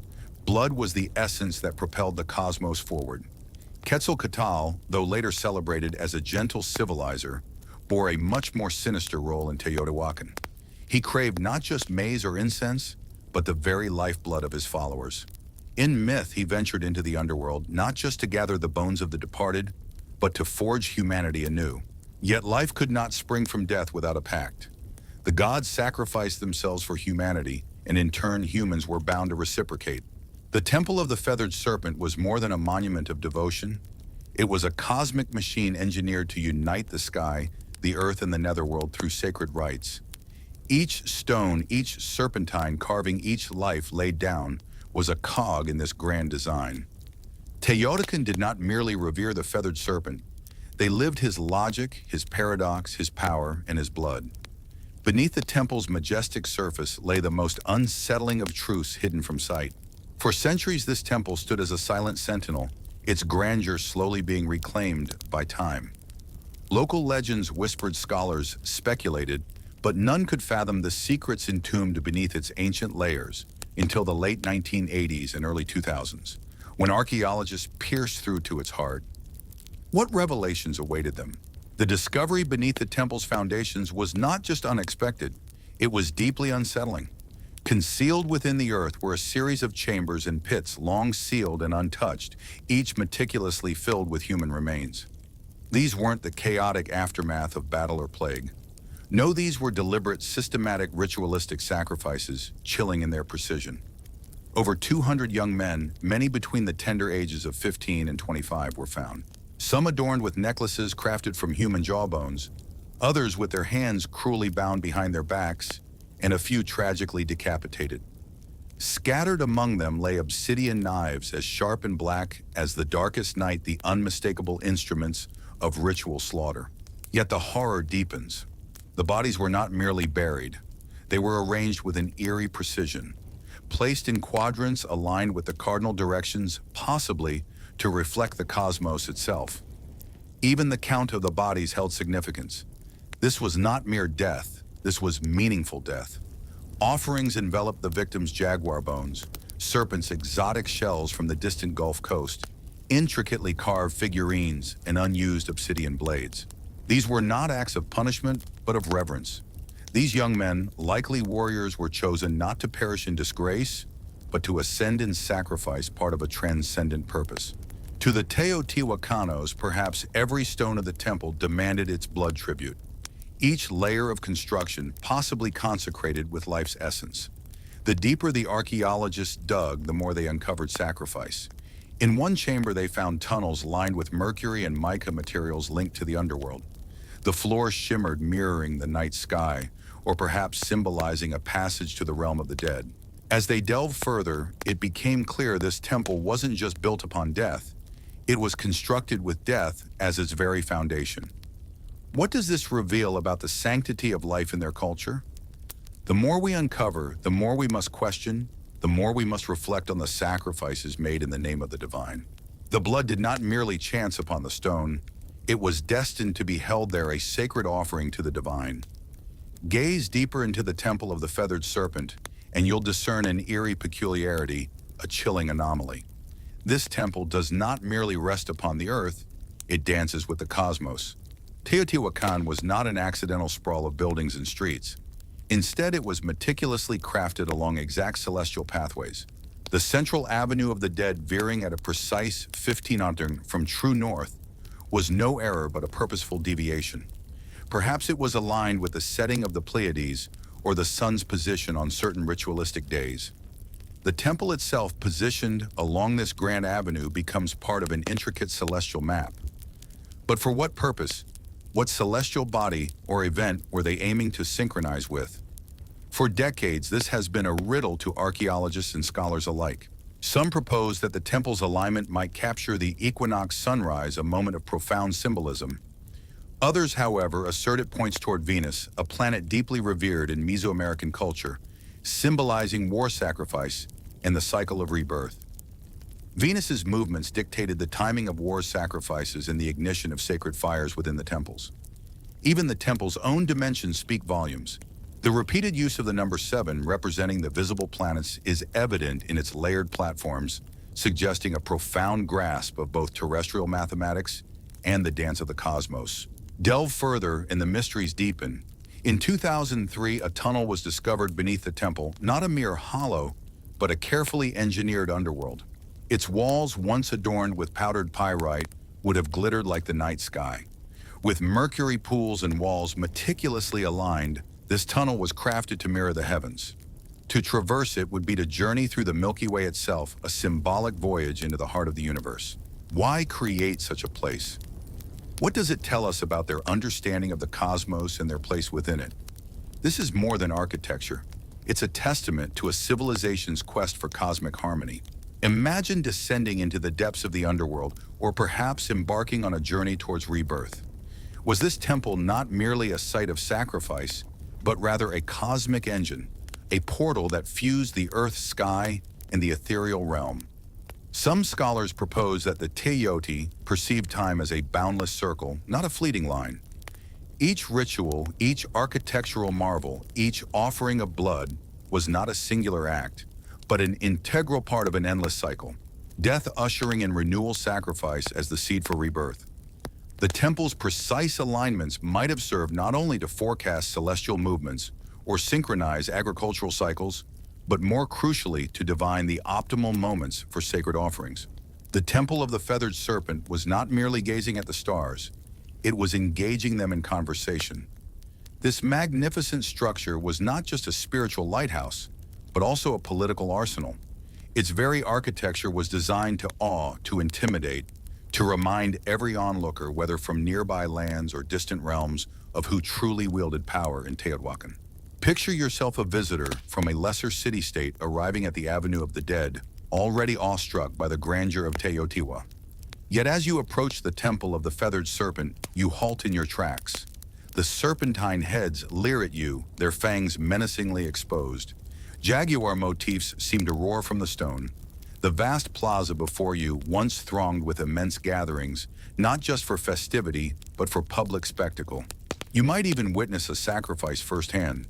Blood was the essence that propelled the cosmos forward. Quetzalcoatl, though later celebrated as a gentle civilizer, bore a much more sinister role in Teotihuacan. He craved not just maize or incense, but the very lifeblood of his followers. In myth, he ventured into the underworld not just to gather the bones of the departed, but to forge humanity anew. Yet life could not spring from death without a pact. The gods sacrificed themselves for humanity, and in turn humans were bound to reciprocate. The Temple of the Feathered Serpent was more than a monument of devotion. It was a cosmic machine engineered to unite the sky, the earth, and the netherworld through sacred rites. Each stone, each serpentine carving each life laid down was a cog in this grand design. Teotihuacan did not merely revere the feathered serpent. They lived his logic, his paradox, his power, and his blood. Beneath the temple's majestic surface lay the most unsettling of truths hidden from sight. For centuries, this temple stood as a silent sentinel, its grandeur slowly being reclaimed by time. Local legends whispered, scholars speculated, but none could fathom the secrets entombed beneath its ancient layers until the late 1980s and early 2000s, when archaeologists pierced through to its heart. What revelations awaited them? The discovery beneath the temple's foundations was not just unexpected, it was deeply unsettling. Concealed within the earth were a series of chambers and pits long sealed and untouched, each meticulously filled with human remains. These weren't the chaotic aftermath of battle or plague. No, these were deliberate, systematic, ritualistic sacrifices, chilling in their precision. Over 200 young men, many between the tender ages of 15 and 25, were found. Some adorned with necklaces crafted from human jawbones, others with their hands cruelly bound behind their backs, and a few tragically decapitated. Scattered among them lay obsidian knives as sharp and black as the darkest night, the unmistakable instruments of ritual slaughter. Yet the horror deepens. The bodies were not merely buried. They were arranged with an eerie precision, placed in quadrants aligned with the cardinal directions, possibly to reflect the cosmos itself. Even the count of the bodies held significance. This was not mere death, this was meaningful death. Offerings enveloped the victims' jaguar bones, serpents' exotic shells from the distant Gulf Coast, intricately carved figurines, and unused obsidian blades. These were not acts of punishment, but of reverence. These young men, likely warriors, were chosen not to perish in disgrace, but to ascend in sacrifice, part of a transcendent purpose. To the Teotihuacanos, perhaps every stone of the temple demanded its blood tribute. Each layer of construction possibly consecrated with life's essence. The deeper the archaeologists dug, the more they uncovered sacrifice. In one chamber, they found tunnels lined with mercury and mica materials linked to the underworld. The floor shimmered, mirroring the night sky, or perhaps symbolizing a passage to the realm of the dead. As they delved further, it became clear this temple wasn't just built upon death, it was constructed with death as its very foundation. What does this reveal about the sanctity of life in their culture? The more we uncover, the more we must question, the more we must reflect on the sacrifices made in the name of the divine. The blood did not merely chance upon the stone, it was destined to be held there, a sacred offering to the divine. Gaze deeper into the temple of the feathered serpent, and you'll discern an eerie peculiarity, a chilling anomaly. This temple does not merely rest upon the earth, it dances with the cosmos. Teotihuacan was not an accidental sprawl of buildings and streets. Instead, it was meticulously crafted along exact celestial pathways. The central avenue of the dead, veering at a precise 15 from true north, was no error but a purposeful deviation. Perhaps it was aligned with the setting of the Pleiades or the sun's position on certain ritualistic days. The temple itself, positioned along this grand avenue, becomes part of an intricate celestial map. But for what purpose? What celestial body or event were they aiming to synchronize with? For decades, this has been a riddle to archaeologists and scholars alike. Some propose that the temple's alignment might capture the equinox sunrise, a moment of profound symbolism. Others, however, assert it points toward Venus, a planet deeply revered in Mesoamerican culture, symbolizing war sacrifice and the cycle of rebirth. Venus's movements dictated the timing of war sacrifices and the ignition of sacred fires within the temples. Even the temple's own dimensions speak volumes. The repeated use of the number 7, representing the visible planets, is evident in its layered platforms, suggesting a profound grasp of both terrestrial mathematics and the dance of the cosmos. Delve further and the mysteries deepen. In 2003, a tunnel was discovered beneath the temple, not a mere hollow, but a carefully engineered underworld. Its walls, once adorned with powdered pyrite, would have glittered like the night sky. With mercury pools and walls meticulously aligned, this tunnel was crafted to mirror the heavens. To traverse it would be to journey through the Milky Way itself, a symbolic voyage into the heart of the universe. Why create such a place? What does it tell us about their understanding of the cosmos and their place within it? This is more than architecture. It's a testament to a civilization's quest for cosmic harmony. Imagine descending into the depths of the underworld, or perhaps embarking on a journey towards rebirth. Was this temple not merely a site of sacrifice, but rather a cosmic engine, a portal that fused the earth's sky and the ethereal realm? Some scholars propose that the Teoti perceived time as a boundless circle, not a fleeting line. Each ritual, each architectural marvel, each offering of blood was not a singular act, but an integral part of an endless cycle, death ushering in renewal sacrifice as the seed for rebirth. The temple's precise alignments might have served not only to forecast celestial movements or synchronize agricultural cycles, but more crucially to divine the optimal moments for sacred offerings. The Temple of the Feathered Serpent was not merely gazing at the stars, it was engaging them in conversation. This magnificent structure was not just a spiritual lighthouse, but also a political arsenal. Its very architecture was designed to awe, to intimidate, to remind every onlooker, whether from nearby lands or distant realms, of who truly wielded power in Teotihuacan. Picture yourself a visitor from a lesser city-state arriving at the Avenue of the Dead, already awestruck by the grandeur of Teotihuacan. Yet as you approach the Temple of the Feathered Serpent, you halt in your tracks. The serpentine heads leer at you, their fangs menacingly exposed. Jaguar motifs seem to roar from the stone. The vast plaza before you, once thronged with immense gatherings, not just for festivity, but for public spectacle. You might even witness a sacrifice firsthand.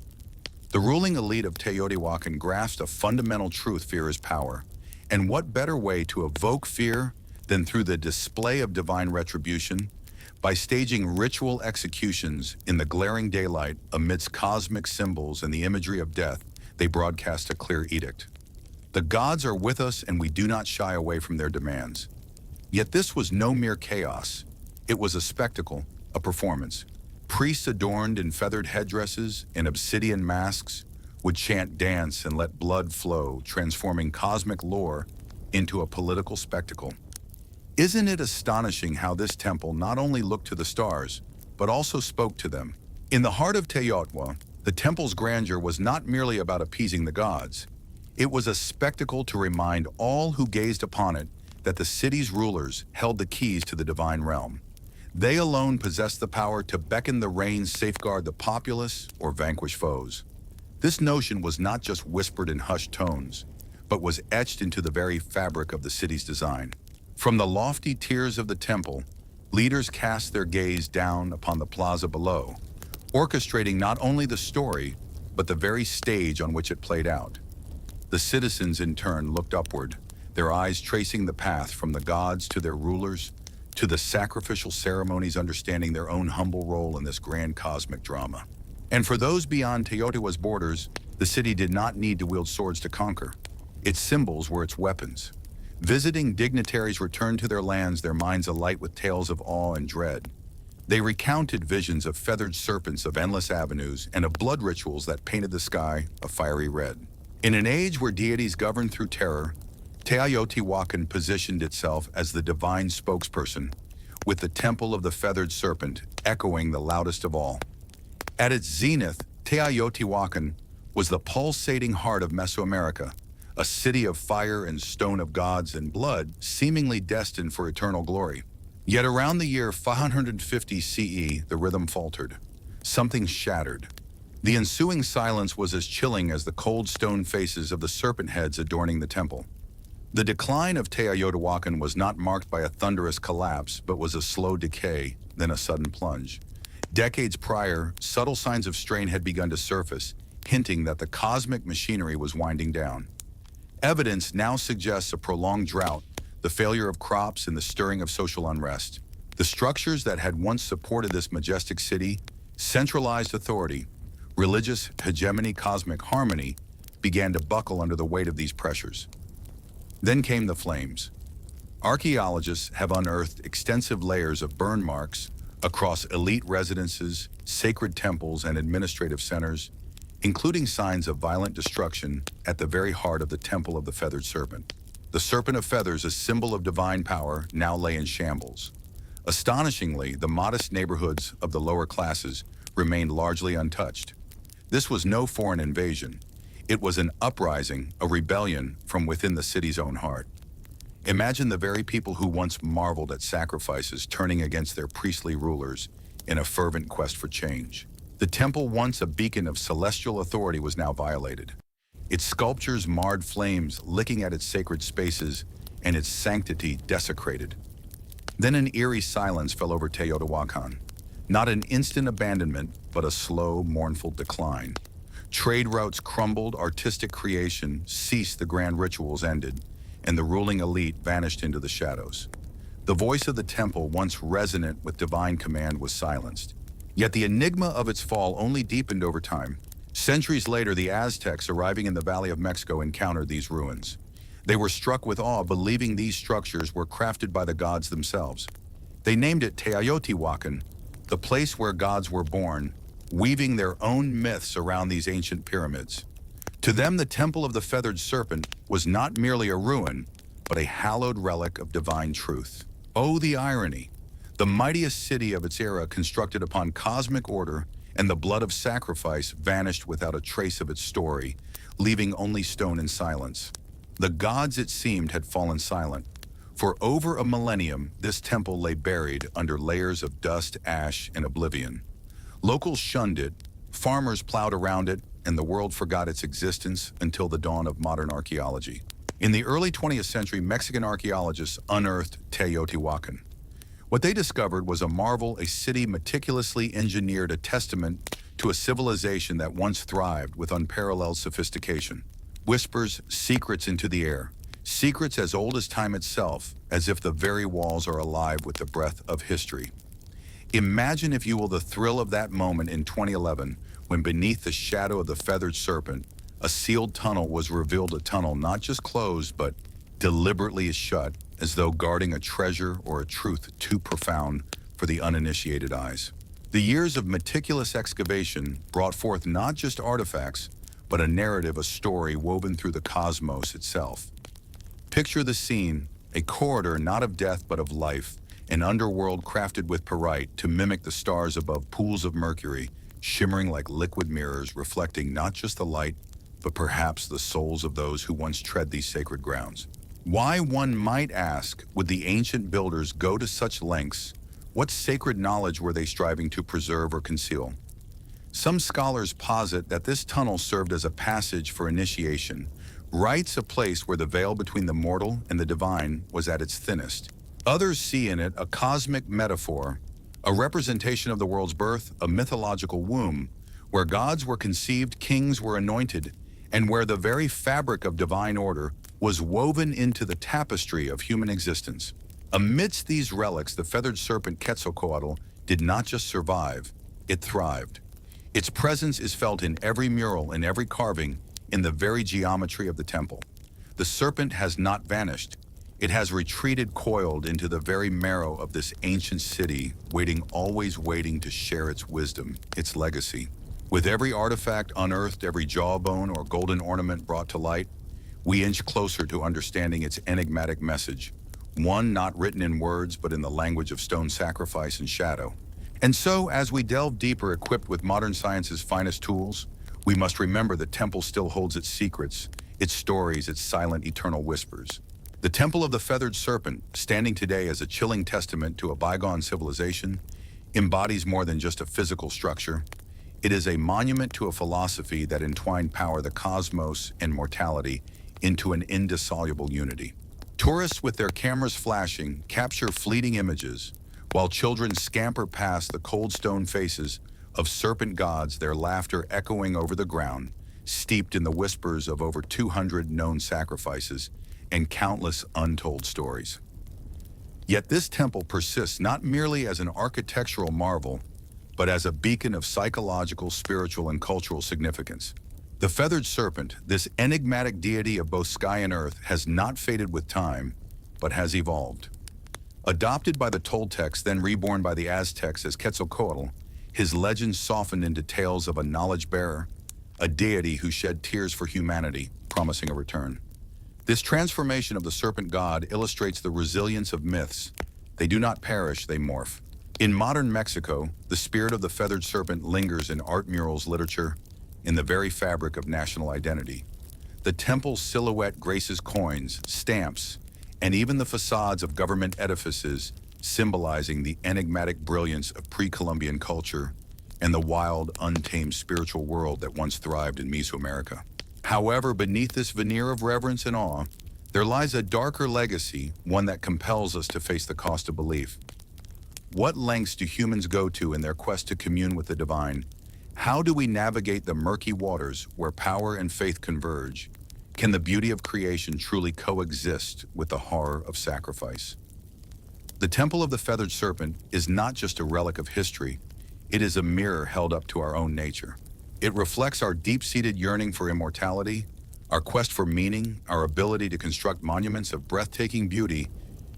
The ruling elite of Teotihuacan grasped a fundamental truth: fear is power. And what better way to evoke fear than through the display of divine retribution? By staging ritual executions in the glaring daylight amidst cosmic symbols and the imagery of death, they broadcast a clear edict. The gods are with us and we do not shy away from their demands. Yet this was no mere chaos. It was a spectacle, a performance. Priests adorned in feathered headdresses and obsidian masks would chant, dance, and let blood flow, transforming cosmic lore into a political spectacle. Isn't it astonishing how this temple not only looked to the stars, but also spoke to them? In the heart of Teotihuacan, the temple's grandeur was not merely about appeasing the gods. It was a spectacle to remind all who gazed upon it that the city's rulers held the keys to the divine realm. They alone possessed the power to beckon the rains, safeguard the populace, or vanquish foes. This notion was not just whispered in hushed tones, but was etched into the very fabric of the city's design. From the lofty tiers of the temple, leaders cast their gaze down upon the plaza below, orchestrating not only the story, but the very stage on which it played out. The citizens in turn looked upward, their eyes tracing the path from the gods to their rulers, to the sacrificial ceremonies, understanding their own humble role in this grand cosmic drama. And for those beyond Teotihuacan's borders, the city did not need to wield swords to conquer. Its symbols were its weapons. Visiting dignitaries returned to their lands, their minds alight with tales of awe and dread. They recounted visions of feathered serpents of endless avenues and of blood rituals that painted the sky a fiery red. In an age where deities governed through terror, Teotihuacan positioned itself as the divine spokesperson, with the Temple of the Feathered Serpent echoing the loudest of all. At its zenith, Teotihuacan was the pulsating heart of Mesoamerica, a city of fire and stone, of gods and blood, seemingly destined for eternal glory. Yet around the year 550 CE, the rhythm faltered. Something shattered. The ensuing silence was as chilling as the cold stone faces of the serpent heads adorning the temple. The decline of Teotihuacan was not marked by a thunderous collapse, but was a slow decay, then a sudden plunge. Decades prior, subtle signs of strain had begun to surface, hinting that the cosmic machinery was winding down. Evidence now suggests a prolonged drought, the failure of crops, and the stirring of social unrest. The structures that had once supported this majestic city, centralized authority, religious hegemony, cosmic harmony, began to buckle under the weight of these pressures. Then came the flames. Archaeologists have unearthed extensive layers of burn marks across elite residences, sacred temples, and administrative centers, including signs of violent destruction at the very heart of the Temple of the Feathered Serpent. The serpent of feathers, a symbol of divine power, now lay in shambles. Astonishingly, the modest neighborhoods of the lower classes remained largely untouched. This was no foreign invasion. It was an uprising, a rebellion from within the city's own heart. Imagine the very people who once marveled at sacrifices turning against their priestly rulers in a fervent quest for change. The temple, once a beacon of celestial authority, was now violated. Its sculptures marred, flames licking at its sacred spaces, and its sanctity desecrated. Then an eerie silence fell over Teotihuacan. Not an instant abandonment, but a slow, mournful decline. Trade routes crumbled, artistic creation ceased, the grand rituals ended, and the ruling elite vanished into the shadows. The voice of the temple, once resonant with divine command, was silenced. Yet the enigma of its fall only deepened over time. Centuries later, the Aztecs, arriving in the Valley of Mexico, encountered these ruins. They were struck with awe, believing these structures were crafted by the gods themselves. They named it Teotihuacan, the place where gods were born, weaving their own myths around these ancient pyramids. To them, the Temple of the Feathered Serpent was not merely a ruin, but a hallowed relic of divine truth. Oh, the irony! The mightiest city of its era, constructed upon cosmic order and the blood of sacrifice, vanished without a trace of its story, leaving only stone and silence. The gods, it seemed, had fallen silent. For over a millennium, this temple lay buried under layers of dust, ash, and oblivion. Locals shunned it, farmers plowed around it, and the world forgot its existence until the dawn of modern archaeology. In the early 20th century, Mexican archaeologists unearthed Teotihuacan. What they discovered was a marvel, a city meticulously engineered, a testament to a civilization that once thrived with unparalleled sophistication. Whispers, secrets into the air, secrets as old as time itself, as if the very walls are alive with the breath of history. Imagine, if you will, the thrill of that moment in 2011, when beneath the shadow of the feathered serpent, a sealed tunnel was revealed, a tunnel not just closed, but deliberately shut, as though guarding a treasure or a truth too profound for the uninitiated eyes. The years of meticulous excavation brought forth not just artifacts, but a narrative, a story woven through the cosmos itself. Picture the scene, a corridor not of death but of life, an underworld crafted with pyrite to mimic the stars above, pools of mercury, shimmering like liquid mirrors, reflecting not just the light, but perhaps the souls of those who once tread these sacred grounds. Why, one might ask, would the ancient builders go to such lengths? What sacred knowledge were they striving to preserve or conceal? Some scholars posit that this tunnel served as a passage for initiation, rites, a place where the veil between the mortal and the divine was at its thinnest. Others see in it a cosmic metaphor, a representation of the world's birth, a mythological womb, where gods were conceived, kings were anointed, and where the very fabric of divine order was woven into the tapestry of human existence. Amidst these relics, the feathered serpent Quetzalcoatl did not just survive, it thrived. Its presence is felt in every mural, in every carving, in the very geometry of the temple. The serpent has not vanished. It has retreated, coiled into the very marrow of this ancient city, waiting, always waiting to share its wisdom, its legacy. With every artifact unearthed, every jawbone or golden ornament brought to light, we inch closer to understanding its enigmatic message, one not written in words but in the language of stone, sacrifice, and shadow. And so, as we delve deeper, equipped with modern science's finest tools, we must remember the temple still holds its secrets, its stories, its silent, eternal whispers. The Temple of the Feathered Serpent, standing today as a chilling testament to a bygone civilization, embodies more than just a physical structure. It is a monument to a philosophy that entwined power, the cosmos, and mortality into an indissoluble unity. Tourists, with their cameras flashing, capture fleeting images, while children scamper past the cold stone faces of serpent gods, their laughter echoing over the ground, steeped in the whispers of over 200 known sacrifices and countless untold stories. Yet this temple persists not merely as an architectural marvel, but as a beacon of psychological, spiritual, and cultural significance. The feathered serpent, this enigmatic deity of both sky and earth, has not faded with time, but has evolved. Adopted by the Toltecs, then reborn by the Aztecs as Quetzalcoatl, his legends softened into tales of a knowledge bearer, a deity who shed tears for humanity, promising a return. This transformation of the serpent god illustrates the resilience of myths. They do not perish, they morph. In modern Mexico, the spirit of the feathered serpent lingers in art murals, literature, in the very fabric of national identity. The temple's silhouette graces coins, stamps, and even the facades of government edifices, symbolizing the enigmatic brilliance of pre-Columbian culture and the wild, untamed spiritual world that once thrived in Mesoamerica. However, beneath this veneer of reverence and awe, there lies a darker legacy, one that compels us to face the cost of belief. What lengths do humans go to in their quest to commune with the divine? How do we navigate the murky waters where power and faith converge? Can the beauty of creation truly coexist with the horror of sacrifice? The Temple of the Feathered Serpent is not just a relic of history, it is a mirror held up to our own nature. It reflects our deep-seated yearning for immortality, our quest for meaning, our ability to construct monuments of breathtaking beauty,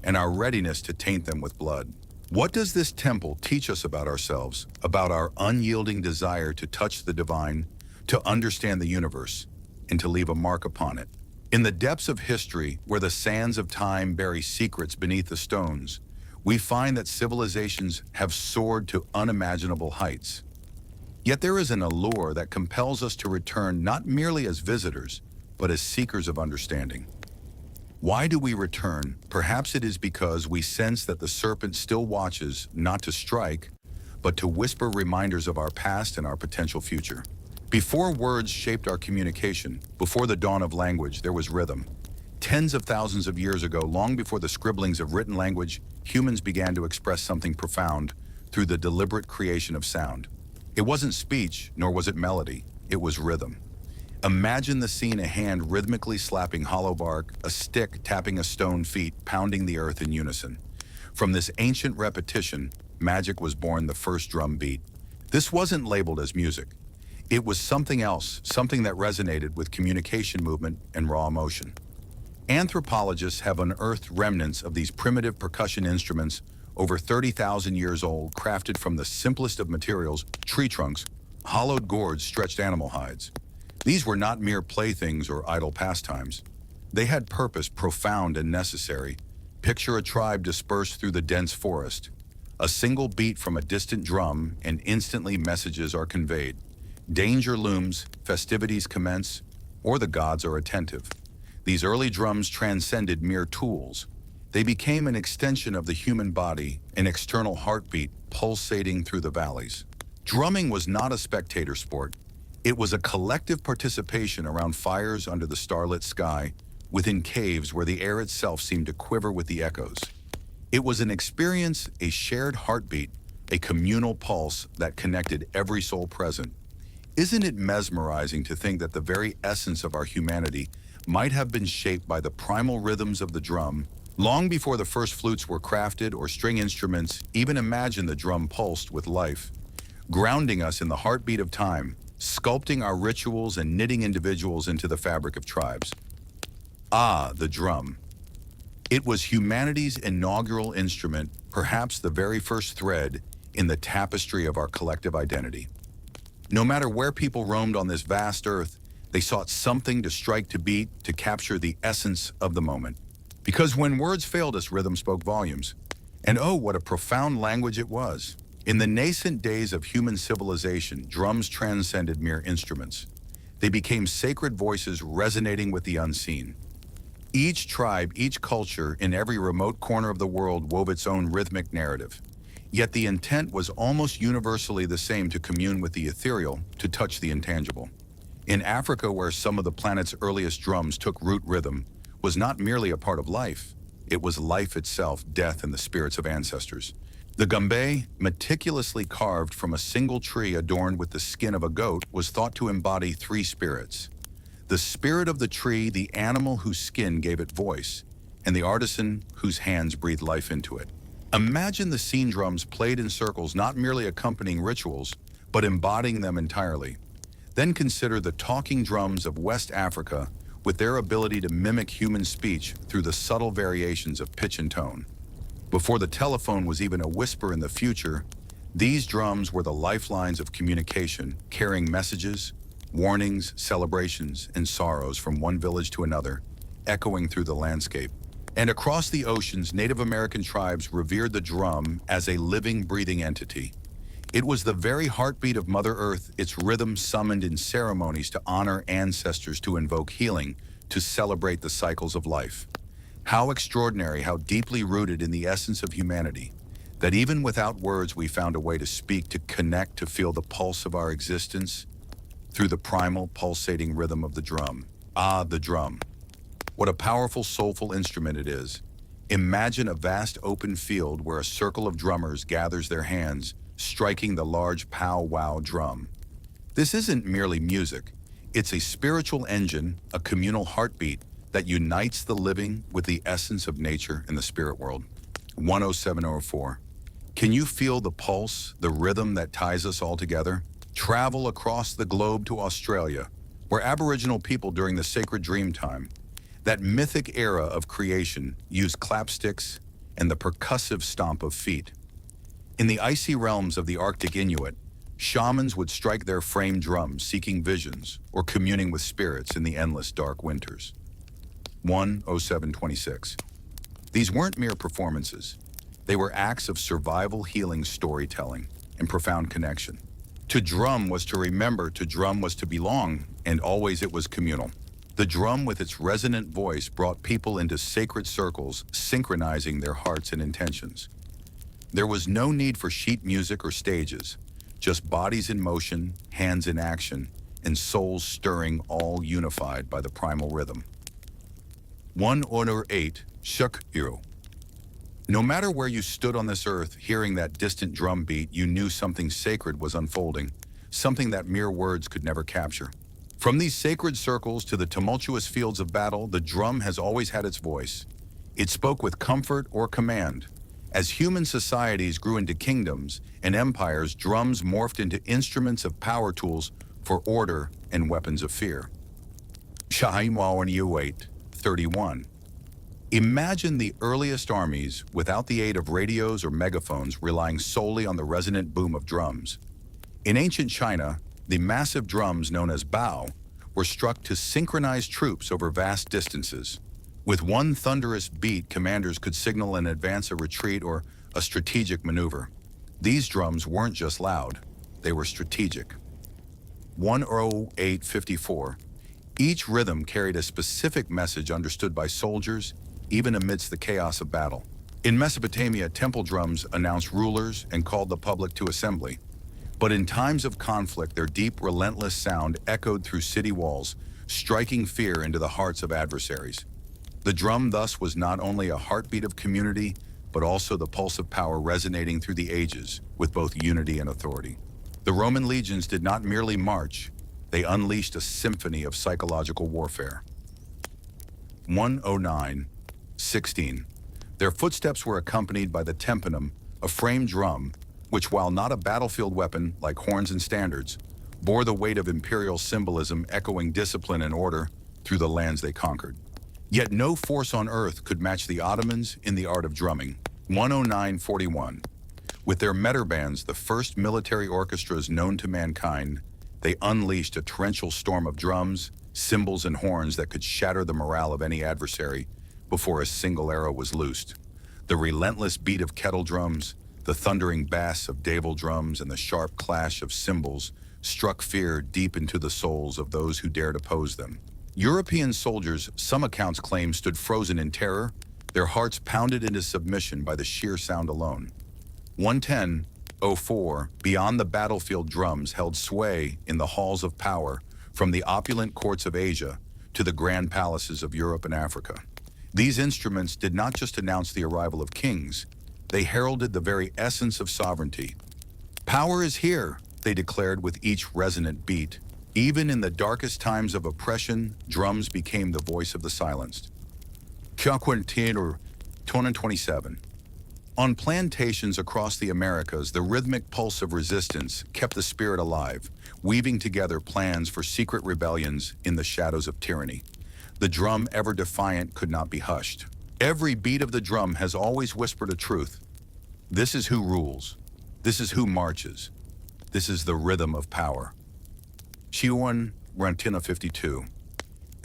and our readiness to taint them with blood. What does this temple teach us about ourselves, about our unyielding desire to touch the divine, to understand the universe, and to leave a mark upon it? In the depths of history, where the sands of time bury secrets beneath the stones, we find that civilizations have soared to unimaginable heights. Yet there is an allure that compels us to return not merely as visitors, but as seekers of understanding. Why do we return? Perhaps it is because we sense that the serpent still watches, not to strike, but to whisper reminders of our past and our potential future. Before words shaped our communication, before the dawn of language, there was rhythm. Tens of thousands of years ago, long before the scribblings of written language, humans began to express something profound through the deliberate creation of sound. It wasn't speech, nor was it melody, it was rhythm. Imagine the scene: a hand rhythmically slapping hollow bark, a stick tapping a stone, feet pounding the earth in unison. From this ancient repetition, magic was born, the first drum beat. This wasn't labeled as music. It was something else, something that resonated with communication, movement, and raw emotion. Anthropologists have unearthed remnants of these primitive percussion instruments over 30,000 years old, crafted from the simplest of materials, tree trunks, hollowed gourds, stretched animal hides. These were not mere playthings or idle pastimes. They had purpose, profound and necessary. Picture a tribe dispersed through the dense forest. A single beat from a distant drum, and instantly messages are conveyed. Danger looms, festivities commence, or the gods are attentive. These early drums transcended mere tools. They became an extension of the human body, an external heartbeat pulsating through the valleys. Drumming was not a spectator sport. It was a collective participation around fires under the starlit sky, within caves where the air itself seemed to quiver with the echoes. It was an experience, a shared heartbeat, a communal pulse that connected every soul present. Isn't it mesmerizing to think that the very essence of our humanity might have been shaped by the primal rhythms of the drum? Long before the first flutes were crafted or string instruments, even imagine the drum pulsed with life, grounding us in the heartbeat of time, sculpting our rituals and knitting individuals into the fabric of tribes. Ah, the drum. It was humanity's inaugural instrument, perhaps the very first thread in the tapestry of our collective identity. No matter where people roamed on this vast earth, they sought something to strike, to beat, to capture the essence of the moment. Because when words failed us, rhythm spoke volumes. And oh, what a profound language it was. In the nascent days of human civilization, drums transcended mere instruments. They became sacred voices resonating with the unseen. Each tribe, each culture, in every remote corner of the world wove its own rhythmic narrative. Yet the intent was almost universally the same: to commune with the ethereal, to touch the intangible. In Africa, where some of the planet's earliest drums took root, rhythm was not merely a part of life, it was life itself, death, and the spirits of ancestors. The gambé, meticulously carved from a single tree adorned with the skin of a goat, was thought to embody three spirits: the spirit of the tree, the animal whose skin gave it voice, and the artisan whose hands breathed life into it. Imagine the scene: drums played in circles, not merely accompanying rituals, but embodying them entirely. Then consider the talking drums of West Africa, with their ability to mimic human speech through the subtle variations of pitch and tone. Before the telephone was even a whisper in the future, these drums were the lifelines of communication, carrying messages, warnings, celebrations, and sorrows from one village to another, echoing through the landscape. And across the oceans, Native American tribes revered the drum as a living, breathing entity. It was the very heartbeat of Mother Earth, its rhythm summoned in ceremonies to honor ancestors, to invoke healing, to celebrate the cycles of life. How extraordinary, how deeply rooted in the essence of humanity, that even without words we found a way to speak, to connect, to feel the pulse of our existence through the primal, pulsating rhythm of the drum. Ah, the drum. What a powerful, soulful instrument it is. Imagine a vast open field where a circle of drummers gathers their hands, striking the large pow-wow drum. This isn't merely music. It's a spiritual engine, a communal heartbeat that unites the living with the essence of nature and the spirit world. 10704. Can you feel the pulse, the rhythm that ties us all together? Travel across the globe to Australia, where Aboriginal people during the sacred dream time, that mythic era of creation, used clapsticks and the percussive stomp of feet. In the icy realms of the Arctic Inuit, shamans would strike their frame drums seeking visions or communing with spirits in the endless dark winters. 10726. These weren't mere performances. They were acts of survival, healing, storytelling, and profound connection. To drum was to remember, to drum was to belong, and always it was communal. The drum with its resonant voice brought people into sacred circles, synchronizing their hearts and intentions. There was no need for sheet music or stages, just bodies in motion, hands in action, and souls stirring, all unified by the primal rhythm. 108 Shuk Iru. No matter where you stood on this earth, hearing that distant drum beat, you knew something sacred was unfolding, something that mere words could never capture. From these sacred circles to the tumultuous fields of battle, the drum has always had its voice. It spoke with comfort or command. As human societies grew into kingdoms and empires, drums morphed into instruments of power, tools for order and weapons of fear. Shahimwawan Uwait, 31. Imagine the earliest armies without the aid of radios or megaphones, relying solely on the resonant boom of drums. In ancient China, the massive drums known as bao were struck to synchronize troops over vast distances. With one thunderous beat, commanders could signal in advance a retreat or a strategic maneuver. These drums weren't just loud, they were strategic. 10854. Each rhythm carried a specific message understood by soldiers, even amidst the chaos of battle. In Mesopotamia, temple drums announced rulers and called the public to assembly. But in times of conflict, their deep, relentless sound echoed through city walls, striking fear into the hearts of adversaries. The drum thus was not only a heartbeat of community, but also the pulse of power resonating through the ages with both unity and authority. The Roman legions did not merely march, they unleashed a symphony of psychological warfare. 10916. Their footsteps were accompanied by the tympanum, a framed drum, which, while not a battlefield weapon like horns and standards, bore the weight of imperial symbolism, echoing discipline and order through the lands they conquered. Yet no force on earth could match the Ottomans in the art of drumming. 10941. With their meterbands, the first military orchestras known to mankind, they unleashed a torrential storm of drums, cymbals, and horns that could shatter the morale of any adversary before a single arrow was loosed. The relentless beat of kettle drums, the thundering bass of daval drums, and the sharp clash of cymbals struck fear deep into the souls of those who dared oppose them. European soldiers, some accounts claim, stood frozen in terror, their hearts pounded into submission by the sheer sound alone. 11004. Beyond the battlefield, drums held sway in the halls of power, from the opulent courts of Asia to the grand palaces of Europe and Africa. These instruments did not just announce the arrival of kings, they heralded the very essence of sovereignty. Power is here, they declared with each resonant beat. Even in the darkest times of oppression, drums became the voice of the silenced. 227. On plantations across the Americas, the rhythmic pulse of resistance kept the spirit alive, weaving together plans for secret rebellions in the shadows of tyranny. The drum, ever defiant, could not be hushed. Every beat of the drum has always whispered a truth. This is who rules. This is who marches. This is the rhythm of power. Chiwan Rantina 52.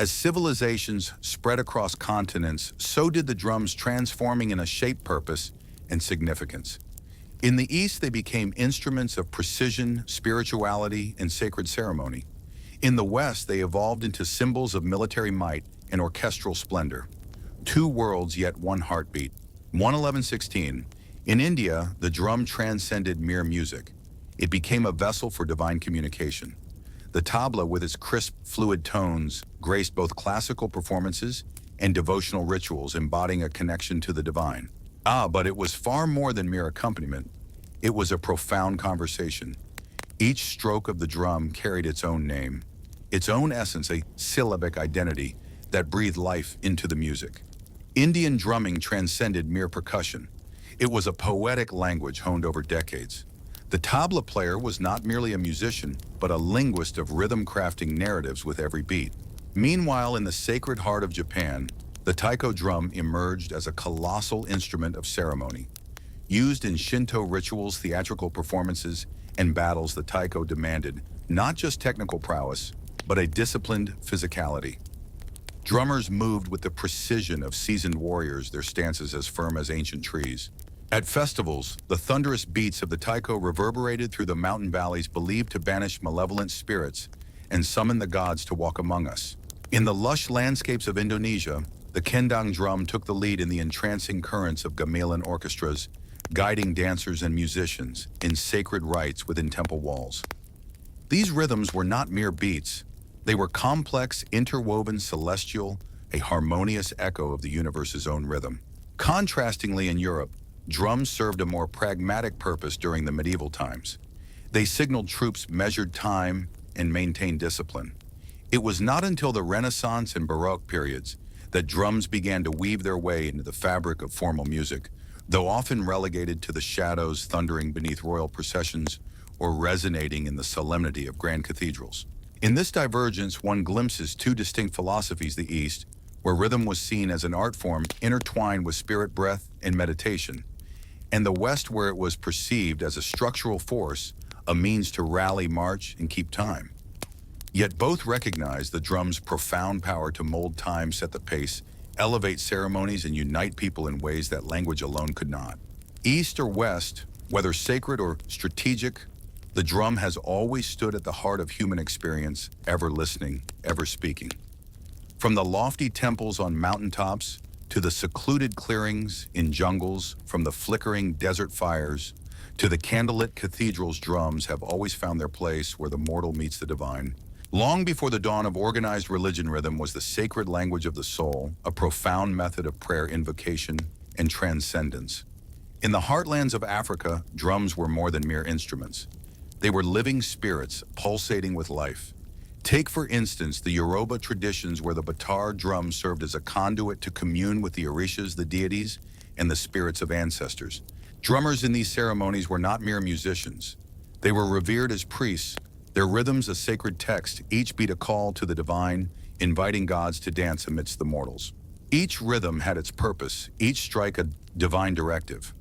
As civilizations spread across continents, so did the drums, transforming in a shape, purpose, and significance. In the East, they became instruments of precision, spirituality, and sacred ceremony. In the West, they evolved into symbols of military might and orchestral splendor. Two worlds, yet one heartbeat. 11116. In India, the drum transcended mere music. It became a vessel for divine communication. The tabla, with its crisp, fluid tones, graced both classical performances and devotional rituals, embodying a connection to the divine. But it was far more than mere accompaniment. It was a profound conversation. Each stroke of the drum carried its own name, its own essence, a syllabic identity that breathed life into the music. Indian drumming transcended mere percussion. It was a poetic language honed over decades. The tabla player was not merely a musician, but a linguist of rhythm, crafting narratives with every beat. Meanwhile, in the sacred heart of Japan, the taiko drum emerged as a colossal instrument of ceremony. Used in Shinto rituals, theatrical performances, and battles, the taiko demanded not just technical prowess, but a disciplined physicality. Drummers moved with the precision of seasoned warriors, their stances as firm as ancient trees. At festivals, the thunderous beats of the taiko reverberated through the mountain valleys, believed to banish malevolent spirits and summon the gods to walk among us. In the lush landscapes of Indonesia, the kendang drum took the lead in the entrancing currents of gamelan orchestras, guiding dancers and musicians in sacred rites within temple walls. These rhythms were not mere beats. They were complex, interwoven, celestial, a harmonious echo of the universe's own rhythm. Contrastingly, in Europe, drums served a more pragmatic purpose during the medieval times. They signaled troops, measured time, and maintained discipline. It was not until the Renaissance and Baroque periods that drums began to weave their way into the fabric of formal music, though often relegated to the shadows, thundering beneath royal processions or resonating in the solemnity of grand cathedrals. In this divergence, one glimpses two distinct philosophies: the East, where rhythm was seen as an art form intertwined with spirit, breath, and meditation, and the West, where it was perceived as a structural force, a means to rally, march, and keep time. Yet both recognize the drum's profound power to mold time, set the pace, elevate ceremonies, and unite people in ways that language alone could not. East or West, whether sacred or strategic, the drum has always stood at the heart of human experience, ever listening, ever speaking. From the lofty temples on mountaintops to the secluded clearings in jungles, from the flickering desert fires to the candlelit cathedrals, drums have always found their place where the mortal meets the divine. Long before the dawn of organized religion, rhythm was the sacred language of the soul, a profound method of prayer, invocation, and transcendence. In the heartlands of Africa, drums were more than mere instruments. They were living spirits, pulsating with life. Take, for instance, the Yoruba traditions, where the batar drum served as a conduit to commune with the orishas, the deities, and the spirits of ancestors. Drummers in these ceremonies were not mere musicians. They were revered as priests, their rhythms a sacred text, each beat a call to the divine, inviting gods to dance amidst the mortals. Each rhythm had its purpose, each strike a divine directive.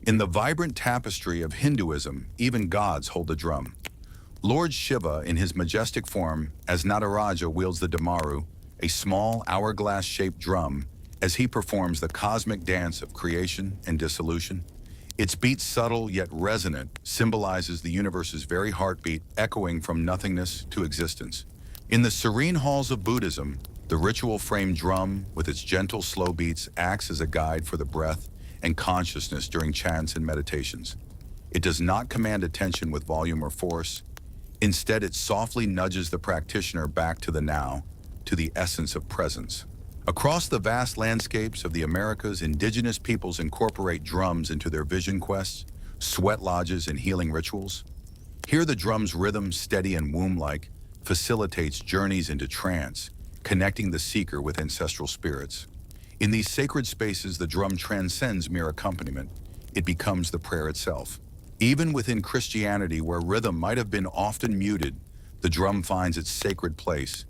In the vibrant tapestry of Hinduism, even gods hold a drum. Lord Shiva, in his majestic form as Nataraja, wields the damaru, a small hourglass-shaped drum, as he performs the cosmic dance of creation and dissolution. Its beat, subtle yet resonant, symbolizes the universe's very heartbeat, echoing from nothingness to existence. In the serene halls of Buddhism, the ritual-framed drum, with its gentle, slow beats, acts as a guide for the breath and consciousness during chants and meditations. It does not command attention with volume or force. Instead, it softly nudges the practitioner back to the now, to the essence of presence. Across the vast landscapes of the Americas, indigenous peoples incorporate drums into their vision quests, sweat lodges, and healing rituals. Here, the drum's rhythm, steady and womb-like, facilitates journeys into trance, connecting the seeker with ancestral spirits. In these sacred spaces, the drum transcends mere accompaniment. It becomes the prayer itself. Even within Christianity, where rhythm might have been often muted, the drum finds its sacred place.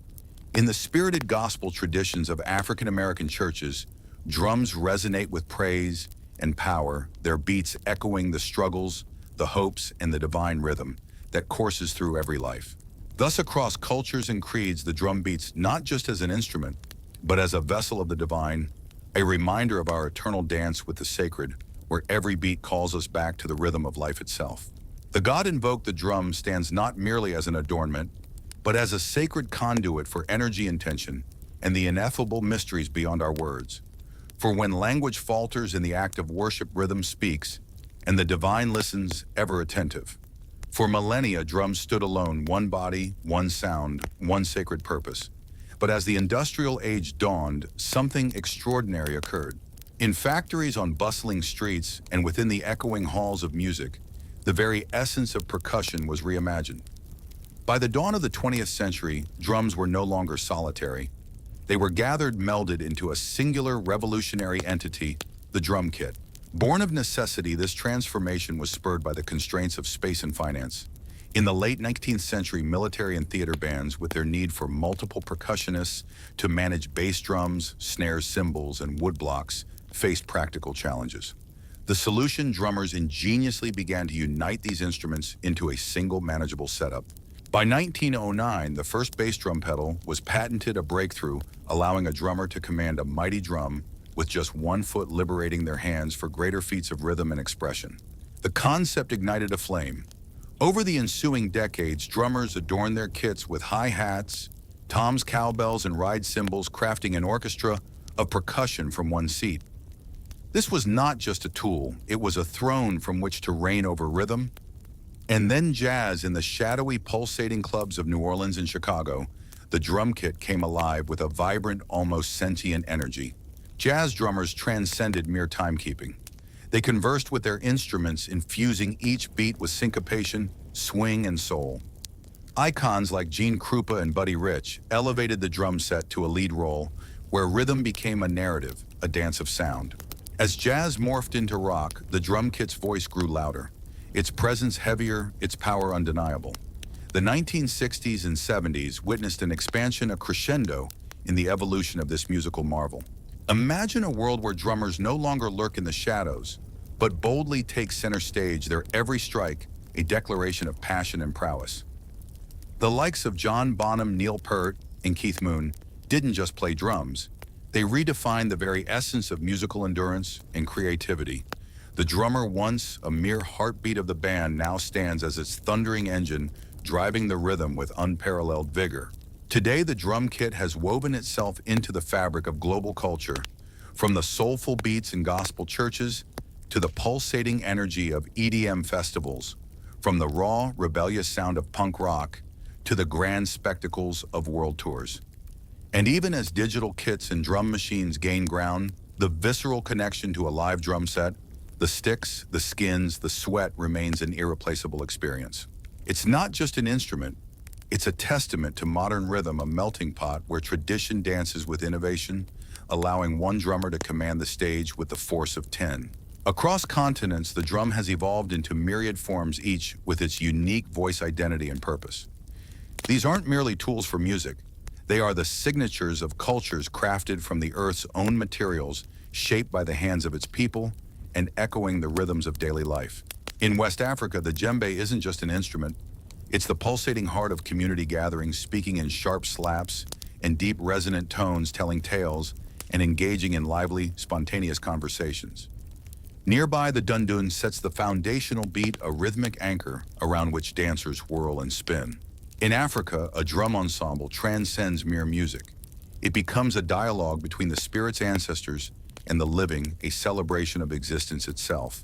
In the spirited gospel traditions of African American churches, drums resonate with praise and power, their beats echoing the struggles, the hopes, and the divine rhythm that courses through every life. Thus, across cultures and creeds, the drum beats not just as an instrument, but as a vessel of the divine, a reminder of our eternal dance with the sacred, where every beat calls us back to the rhythm of life itself. The God-invoked the drum stands not merely as an adornment, but as a sacred conduit for energy and tension, and the ineffable mysteries beyond our words. For when language falters in the act of worship, rhythm speaks, and the divine listens, ever attentive. For millennia, drums stood alone, one body, one sound, one sacred purpose. But as the industrial age dawned, something extraordinary occurred. In factories, on bustling streets, and within the echoing halls of music, the very essence of percussion was reimagined. By the dawn of the 20th century, drums were no longer solitary. They were gathered, melded into a singular revolutionary entity, the drum kit. Born of necessity, this transformation was spurred by the constraints of space and finance. In the late 19th century, military and theater bands, with their need for multiple percussionists to manage bass drums, snares, cymbals, and woodblocks, faced practical challenges. The solution: drummers ingeniously began to unite these instruments into a single manageable setup. By 1909, the first bass drum pedal was patented, a breakthrough, allowing a drummer to command a mighty drum with just one foot, liberating their hands for greater feats of rhythm and expression. The concept ignited a flame. Over the ensuing decades, drummers adorned their kits with hi-hats, toms, cowbells, and ride cymbals, crafting an orchestra of percussion from one seat. This was not just a tool, it was a throne from which to reign over rhythm. And then jazz. In the shadowy, pulsating clubs of New Orleans and Chicago, the drum kit came alive with a vibrant, almost sentient energy. Jazz drummers transcended mere timekeeping. They conversed with their instruments, infusing each beat with syncopation, swing, and soul. Icons like Gene Krupa and Buddy Rich elevated the drum set to a lead role, where rhythm became a narrative, a dance of sound. As jazz morphed into rock, the drum kit's voice grew louder, its presence heavier, its power undeniable. The 1960s and 70s witnessed an expansion, a crescendo, in the evolution of this musical marvel. Imagine a world where drummers no longer lurk in the shadows, but boldly take center stage, their every strike a declaration of passion and prowess. The likes of John Bonham, Neil Peart, and Keith Moon didn't just play drums. They redefined the very essence of musical endurance and creativity. The drummer, once a mere heartbeat of the band, now stands as its thundering engine, driving the rhythm with unparalleled vigor. Today, the drum kit has woven itself into the fabric of global culture, from the soulful beats in gospel churches to the pulsating energy of EDM festivals, from the raw, rebellious sound of punk rock to the grand spectacles of world tours. And even as digital kits and drum machines gain ground, the visceral connection to a live drum set, the sticks, the skins, the sweat, remains an irreplaceable experience. It's not just an instrument, it's a testament to modern rhythm, a melting pot where tradition dances with innovation, allowing one drummer to command the stage with the force of 10. Across continents, the drum has evolved into myriad forms, each with its unique voice, identity, and purpose. These aren't merely tools for music. They are the signatures of cultures crafted from the earth's own materials, shaped by the hands of its people, and echoing the rhythms of daily life. In West Africa, the djembe isn't just an instrument. It's the pulsating heart of community gatherings, speaking in sharp slaps and deep resonant tones, telling tales and engaging in lively, spontaneous conversations. Nearby, the dundun sets the foundational beat, a rhythmic anchor around which dancers whirl and spin. In Africa, a drum ensemble transcends mere music. It becomes a dialogue between the spirit's ancestors and the living, a celebration of existence itself.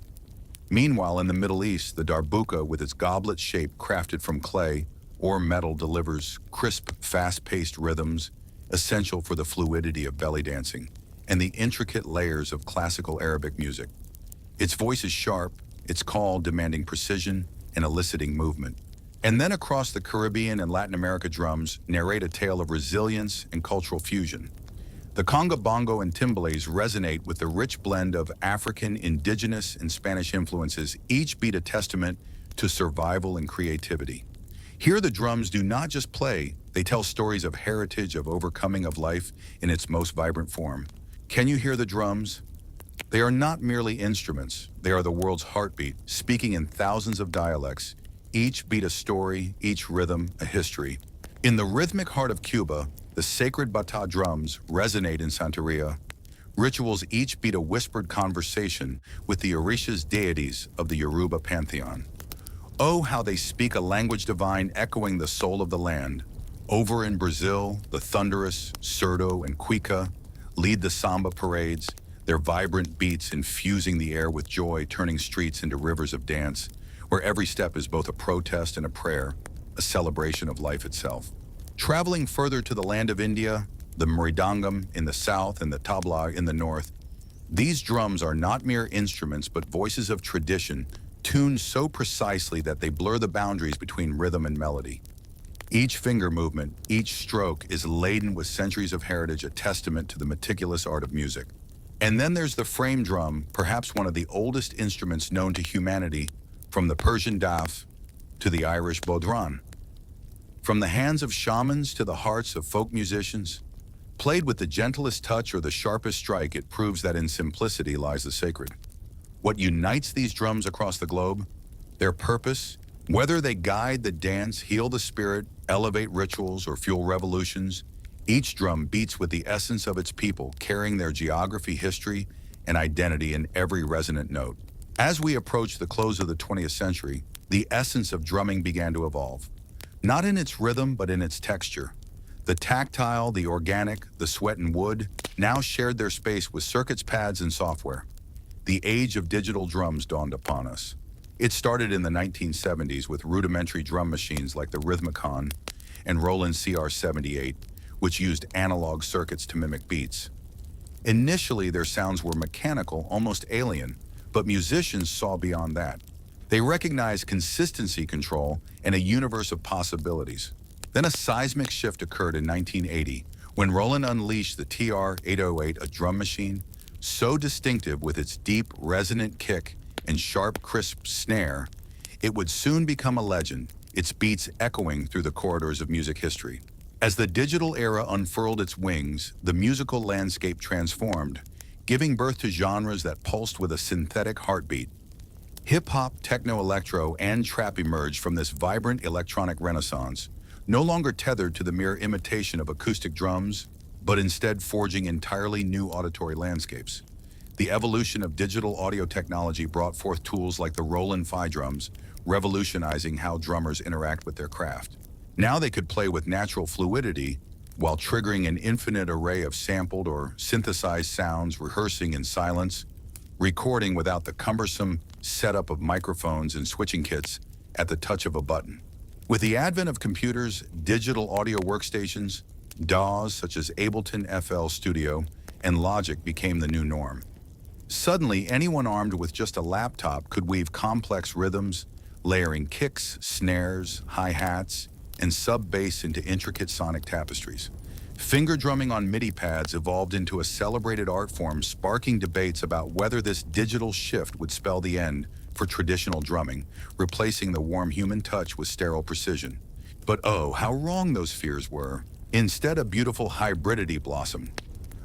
Meanwhile, in the Middle East, the darbuka, with its goblet shape crafted from clay or metal, delivers crisp, fast-paced rhythms essential for the fluidity of belly dancing and the intricate layers of classical Arabic music. Its voice is sharp, its call demanding precision and eliciting movement. And then across the Caribbean and Latin America, drums narrate a tale of resilience and cultural fusion. The conga bongo and timbales resonate with the rich blend of African, indigenous, and Spanish influences, each beat a testament to survival and creativity. Here, the drums do not just play, they tell stories of heritage, of overcoming, of life in its most vibrant form. Can you hear the drums? They are not merely instruments, they are the world's heartbeat, speaking in thousands of dialects, each beat a story, each rhythm a history. In the rhythmic heart of Cuba, the sacred bata drums resonate in Santeria. Rituals each beat a whispered conversation with the Orishas deities of the Yoruba pantheon. Oh, how they speak a language divine echoing the soul of the land. Over in Brazil, the thunderous Surdo and Cuica lead the samba parades, their vibrant beats infusing the air with joy, turning streets into rivers of dance, where every step is both a protest and a prayer, a celebration of life itself. Traveling further to the land of India, the mridangam in the south and the tabla in the north, these drums are not mere instruments but voices of tradition, tuned so precisely that they blur the boundaries between rhythm and melody. Each finger movement, each stroke is laden with centuries of heritage, a testament to the meticulous art of music. And then there's the frame drum, perhaps one of the oldest instruments known to humanity, from the Persian daf to the Irish bodhran. From the hands of shamans to the hearts of folk musicians, played with the gentlest touch or the sharpest strike, it proves that in simplicity lies the sacred. What unites these drums across the globe? Their purpose. Whether they guide the dance, heal the spirit, elevate rituals, or fuel revolutions, each drum beats with the essence of its people, carrying their geography, history, and identity in every resonant note. As we approach the close of the 20th century, the essence of drumming began to evolve. Not in its rhythm, but in its texture. The tactile, the organic, the sweat and wood now shared their space with circuits, pads, and software. The age of digital drums dawned upon us. It started in the 1970s with rudimentary drum machines like the Rhythmicon and Roland CR78, which used analog circuits to mimic beats. Initially, their sounds were mechanical, almost alien, but musicians saw beyond that. They recognized consistency control and a universe of possibilities. Then a seismic shift occurred in 1980 when Roland unleashed the TR-808, a drum machine so distinctive with its deep, resonant kick and sharp, crisp snare, it would soon become a legend, its beats echoing through the corridors of music history. As the digital era unfurled its wings, the musical landscape transformed, giving birth to genres that pulsed with a synthetic heartbeat. Hip-hop, techno-electro, and trap emerged from this vibrant electronic renaissance, no longer tethered to the mere imitation of acoustic drums, but instead forging entirely new auditory landscapes. The evolution of digital audio technology brought forth tools like the Roland Fi drums, revolutionizing how drummers interact with their craft. Now they could play with natural fluidity while triggering an infinite array of sampled or synthesized sounds, rehearsing in silence, recording without the cumbersome setup of microphones and switching kits at the touch of a button. With the advent of computers, digital audio workstations, DAWs such as Ableton FL Studio and Logic became the new norm. Suddenly, anyone armed with just a laptop could weave complex rhythms, layering kicks, snares, hi-hats, and sub-bass into intricate sonic tapestries. Finger drumming on MIDI pads evolved into a celebrated art form, sparking debates about whether this digital shift would spell the end for traditional drumming, replacing the warm human touch with sterile precision. But oh, how wrong those fears were. Instead, a beautiful hybridity blossomed.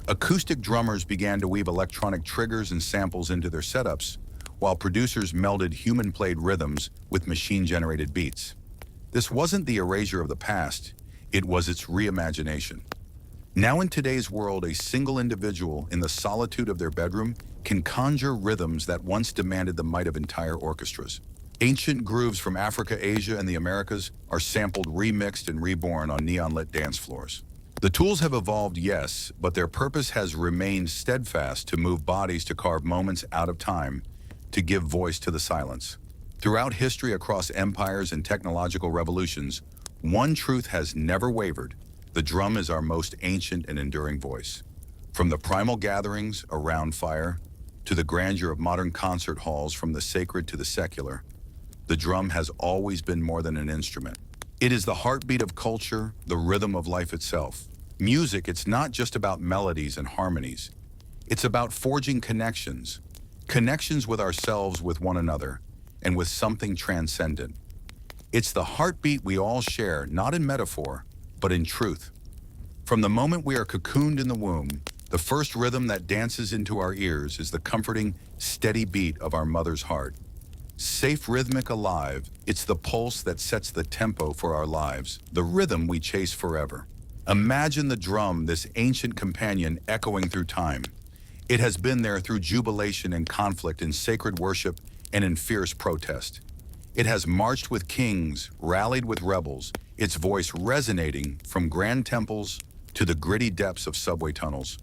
Acoustic drummers began to weave electronic triggers and samples into their setups, while producers melded human-played rhythms with machine-generated beats. This wasn't the erasure of the past, it was its reimagination. Now in today's world, a single individual in the solitude of their bedroom can conjure rhythms that once demanded the might of entire orchestras. Ancient grooves from Africa, Asia, and the Americas are sampled, remixed, and reborn on neon-lit dance floors. The tools have evolved, yes, but their purpose has remained steadfast: to move bodies, to carve moments out of time, to give voice to the silence. Throughout history, across empires and technological revolutions, one truth has never wavered: the drum is our most ancient and enduring voice. From the primal gatherings around fire to the grandeur of modern concert halls, from the sacred to the secular, the drum has always been more than an instrument. It is the heartbeat of culture, the rhythm of life itself. Music, it's not just about melodies and harmonies. It's about forging connections. Connections with ourselves, with one another, and with something transcendent. It's the heartbeat we all share, not in metaphor, but in truth. From the moment we are cocooned in the womb, the first rhythm that dances into our ears is the comforting, steady beat of our mother's heart. Safe, rhythmic, alive, it's the pulse that sets the tempo for our lives, the rhythm we chase forever. Imagine the drum, this ancient companion echoing through time. It has been there through jubilation and conflict, in sacred worship and in fierce protest. It has marched with kings, rallied with rebels, its voice resonating from grand temples to the gritty depths of subway tunnels.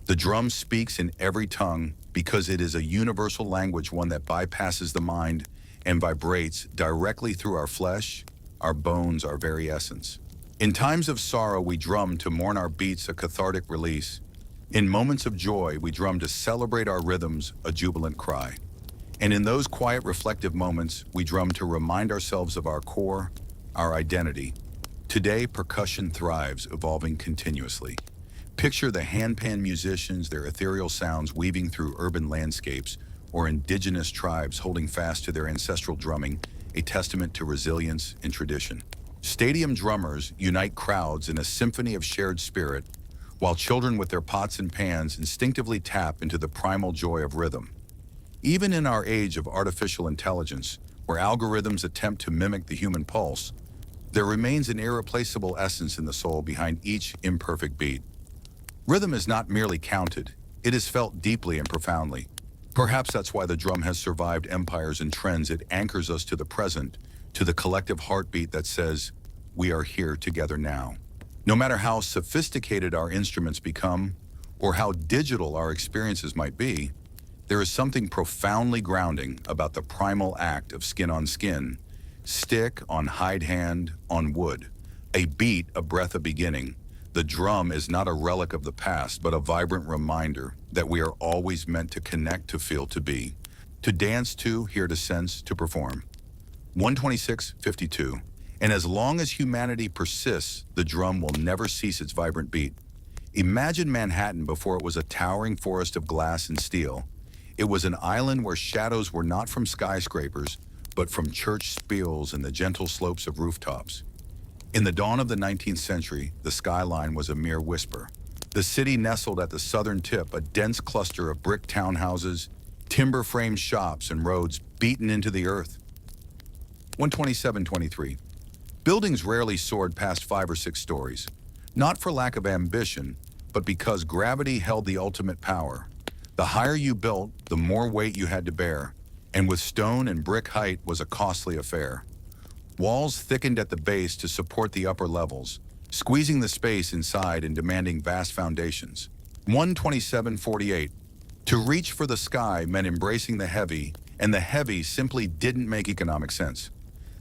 The drum speaks in every tongue because it is a universal language, one that bypasses the mind and vibrates directly through our flesh, our bones, our very essence. In times of sorrow, we drum to mourn our beats, a cathartic release. In moments of joy, we drum to celebrate our rhythms, a jubilant cry. And in those quiet, reflective moments, we drum to remind ourselves of our core, our identity. Today, percussion thrives, evolving continuously. Picture the handpan musicians, their ethereal sounds weaving through urban landscapes, or indigenous tribes holding fast to their ancestral drumming, a testament to resilience and tradition. Stadium drummers unite crowds in a symphony of shared spirit, while children with their pots and pans instinctively tap into the primal joy of rhythm. Even in our age of artificial intelligence, where algorithms attempt to mimic the human pulse, there remains an irreplaceable essence in the soul behind each imperfect beat. Rhythm is not merely counted, it is felt deeply and profoundly. Perhaps that's why the drum has survived empires and trends. It anchors us to the present, to the collective heartbeat that says, we are here together now. No matter how sophisticated our instruments become, or how digital our experiences might be, there is something profoundly grounding about the primal act of skin on skin, stick on hide hand on wood, a beat, a breath, a beginning. The drum is not a relic of the past, but a vibrant reminder that we are always meant to connect, to feel, to be, to dance to, hear, to sense, to perform. 126:52. And as long as humanity persists, the drum will never cease its vibrant beat. Imagine Manhattan before it was a towering forest of glass and steel. It was an island where shadows were not from skyscrapers, but from church spires and the gentle slopes of rooftops. In the dawn of the 19th century, the skyline was a mere whisper. The city nestled at the southern tip, a dense cluster of brick townhouses, timber-framed shops, and roads beaten into the earth. 127:23. Buildings rarely soared past 5 or 6 stories, not for lack of ambition, but because gravity held the ultimate power. The higher you built, the more weight you had to bear, and with stone and brick, height was a costly affair. Walls thickened at the base to support the upper levels, squeezing the space inside and demanding vast foundations. 127:48. To reach for the sky meant embracing the heavy, and the heavy simply didn't make economic sense.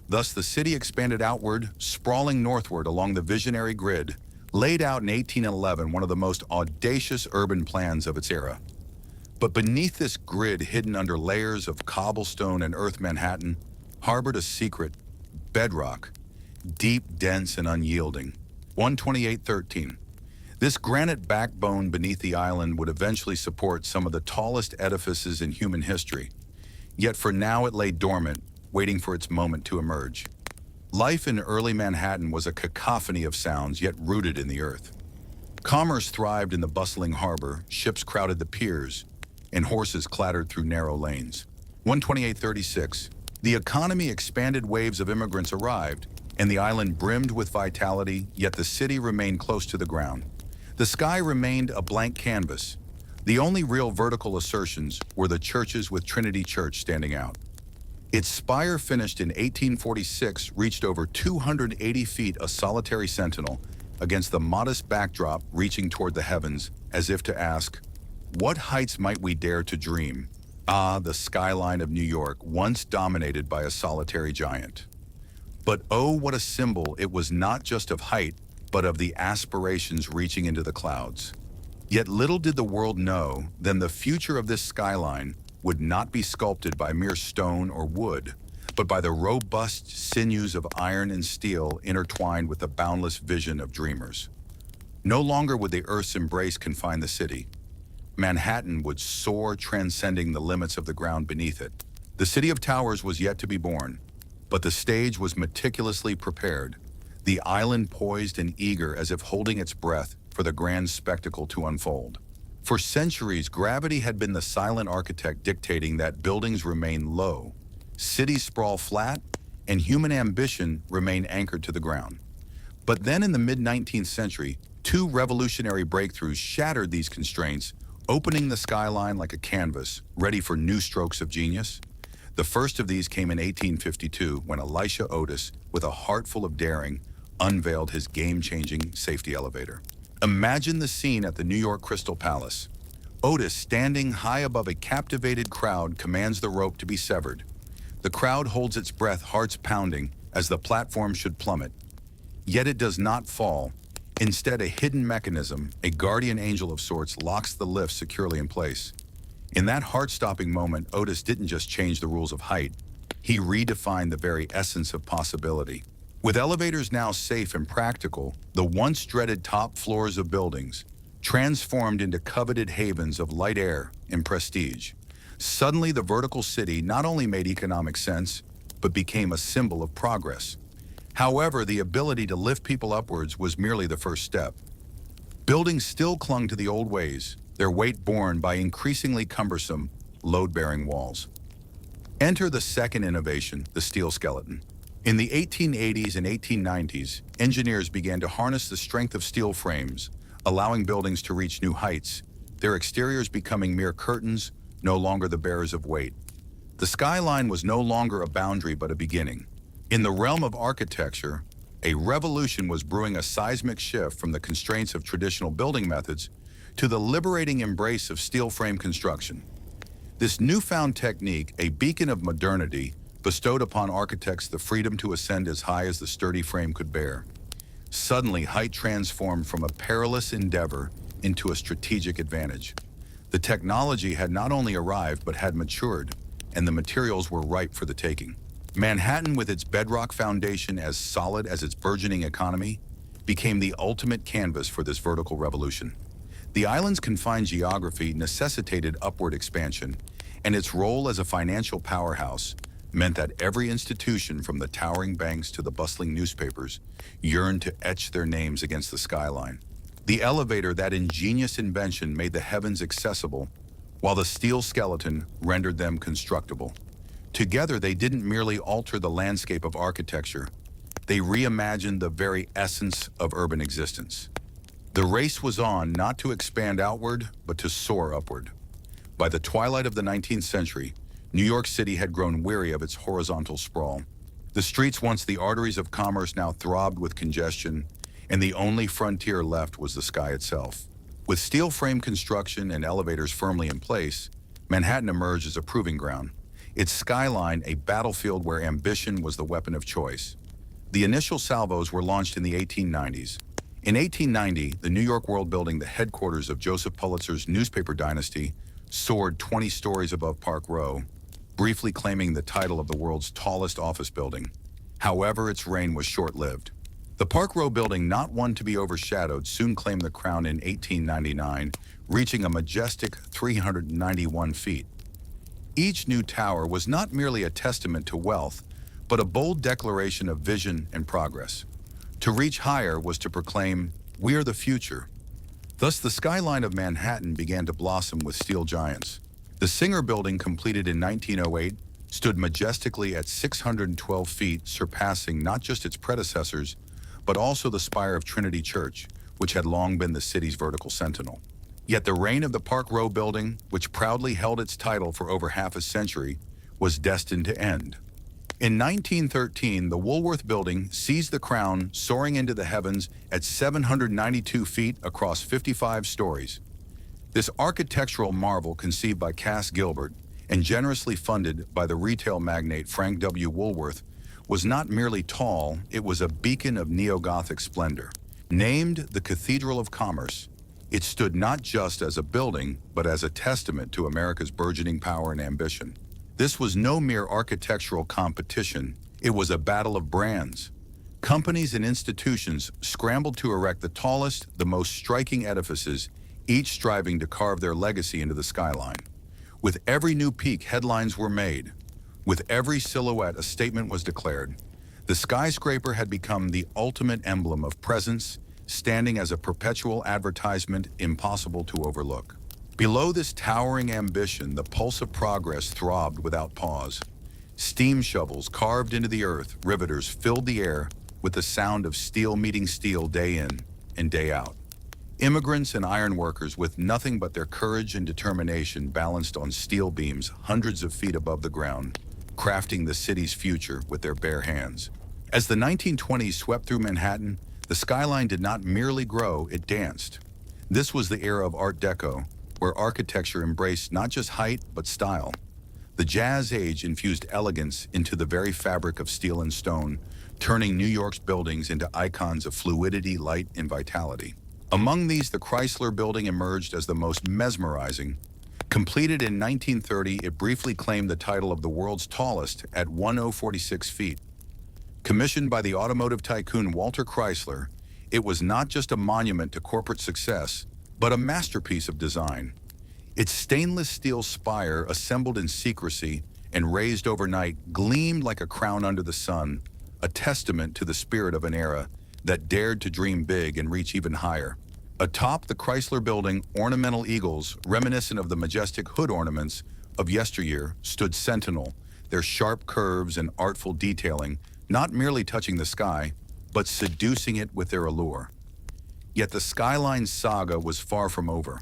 Thus, the city expanded outward, sprawling northward along the visionary grid, laid out in 1811, one of the most audacious urban plans of its era. But beneath this grid, hidden under layers of cobblestone and earth, Manhattan harbored a secret, bedrock, deep, dense, and unyielding. 128:13. This granite backbone beneath the island would eventually support some of the tallest edifices in human history. Yet for now it lay dormant, waiting for its moment to emerge. Life in early Manhattan was a cacophony of sounds, yet rooted in the earth. Commerce thrived in the bustling harbor, ships crowded the piers, and horses clattered through narrow lanes. 128:36. The economy expanded, waves of immigrants arrived, and the island brimmed with vitality, yet the city remained close to the ground. The sky remained a blank canvas. The only real vertical assertions were the churches, with Trinity Church standing out. Its spire, finished in 1846, reached over 280 feet, a solitary sentinel against the modest backdrop reaching toward the heavens, as if to ask, what heights might we dare to dream? Ah, the skyline of New York, once dominated by a solitary giant. But oh, what a symbol it was, not just of height, but of the aspirations reaching into the clouds. Yet little did the world know, then the future of this skyline would not be sculpted by mere stone or wood, but by the robust sinews of iron and steel intertwined with the boundless vision of dreamers. No longer would the earth's embrace confine the city. Manhattan would soar, transcending the limits of the ground beneath it. The city of towers was yet to be born, but the stage was meticulously prepared, the island poised and eager, as if holding its breath for the grand spectacle to unfold. For centuries, gravity had been the silent architect, dictating that buildings remain low, cities sprawl flat, and human ambition remain anchored to the ground. But then in the mid-19th century, two revolutionary breakthroughs shattered these constraints, opening the skyline like a canvas, ready for new strokes of genius. The first of these came in 1852 when Elisha Otis, with a heart full of daring, unveiled his game-changing safety elevator. Imagine the scene at the New York Crystal Palace. Otis, standing high above a captivated crowd, commands the rope to be severed. The crowd holds its breath, hearts pounding, as the platform should plummet. Yet it does not fall. Instead, a hidden mechanism, a guardian angel of sorts, locks the lift securely in place. In that heart-stopping moment, Otis didn't just change the rules of height. He redefined the very essence of possibility. With elevators now safe and practical, the once dreaded top floors of buildings transformed into coveted havens of light air and prestige. Suddenly, the vertical city not only made economic sense, but became a symbol of progress. However, the ability to lift people upwards was merely the first step. Buildings still clung to the old ways, their weight borne by increasingly cumbersome, load-bearing walls. Enter the second innovation, the steel skeleton. In the 1880s and 1890s, engineers began to harness the strength of steel frames, allowing buildings to reach new heights, their exteriors becoming mere curtains, no longer the bearers of weight. The skyline was no longer a boundary but a beginning. In the realm of architecture, a revolution was brewing, a seismic shift from the constraints of traditional building methods to the liberating embrace of steel frame construction. This newfound technique, a beacon of modernity, bestowed upon architects the freedom to ascend as high as the sturdy frame could bear. Suddenly, height transformed from a perilous endeavor into a strategic advantage. The technology had not only arrived but had matured, and the materials were ripe for the taking. Manhattan, with its bedrock foundation as solid as its burgeoning economy, became the ultimate canvas for this vertical revolution. The island's confined geography necessitated upward expansion, and its role as a financial powerhouse meant that every institution, from the towering banks to the bustling newspapers, yearned to etch their names against the skyline. The elevator, that ingenious invention, made the heavens accessible, while the steel skeleton rendered them constructible. Together, they didn't merely alter the landscape of architecture, they reimagined the very essence of urban existence. The race was on, not to expand outward, but to soar upward. By the twilight of the 19th century, New York City had grown weary of its horizontal sprawl. The streets, once the arteries of commerce, now throbbed with congestion, and the only frontier left was the sky itself. With steel frame construction and elevators firmly in place, Manhattan emerged as a proving ground, its skyline a battlefield where ambition was the weapon of choice. The initial salvos were launched in the 1890s. In 1890, the New York World Building, the headquarters of Joseph Pulitzer's newspaper dynasty, soared 20 stories above Park Row, briefly claiming the title of the world's tallest office building. However, its reign was short-lived. The Park Row building, not one to be overshadowed, soon claimed the crown in 1899, reaching a majestic 391 feet. Each new tower was not merely a testament to wealth, but a bold declaration of vision and progress. To reach higher was to proclaim, "We're the future." Thus, the skyline of Manhattan began to blossom with steel giants. The Singer Building, completed in 1908, stood majestically at 612 feet, surpassing not just its predecessors, but also the spire of Trinity Church, which had long been the city's vertical sentinel. Yet the reign of the Park Row Building, which proudly held its title for over half a century, was destined to end. In 1913, the Woolworth Building seized the crown, soaring into the heavens at 792 feet across 55 stories. This architectural marvel, conceived by Cass Gilbert and generously funded by the retail magnate Frank W. Woolworth, was not merely tall, it was a beacon of neo-Gothic splendor. Named the Cathedral of Commerce, it stood not just as a building, but as a testament to America's burgeoning power and ambition. This was no mere architectural competition, it was a battle of brands. Companies and institutions scrambled to erect the tallest, the most striking edifices, each striving to carve their legacy into the skyline. With every new peak, headlines were made. With every silhouette, a statement was declared. The skyscraper had become the ultimate emblem of presence, standing as a perpetual advertisement impossible to overlook. Below this towering ambition, the pulse of progress throbbed without pause. Steam shovels carved into the earth, riveters filled the air with the sound of steel meeting steel day in and day out. Immigrants and iron workers with nothing but their courage and determination balanced on steel beams hundreds of feet above the ground, crafting the city's future with their bare hands. As the 1920s swept through Manhattan, the skyline did not merely grow, it danced. This was the era of Art Deco, where architecture embraced not just height but style. The Jazz Age infused elegance into the very fabric of steel and stone, turning New York's buildings into icons of fluidity, light, and vitality. Among these, the Chrysler Building emerged as the most mesmerizing. Completed in 1930, it briefly claimed the title of the world's tallest at 1,046 feet. Commissioned by the automotive tycoon Walter Chrysler, it was not just a monument to corporate success, but a masterpiece of design. Its stainless steel spire, assembled in secrecy and raised overnight, gleamed like a crown under the sun, a testament to the spirit of an era that dared to dream big and reach even higher. Atop the Chrysler Building, ornamental eagles, reminiscent of the majestic hood ornaments of yesteryear, stood sentinel, their sharp curves and artful detailing not merely touching the sky, but seducing it with their allure. Yet the skyline saga was far from over.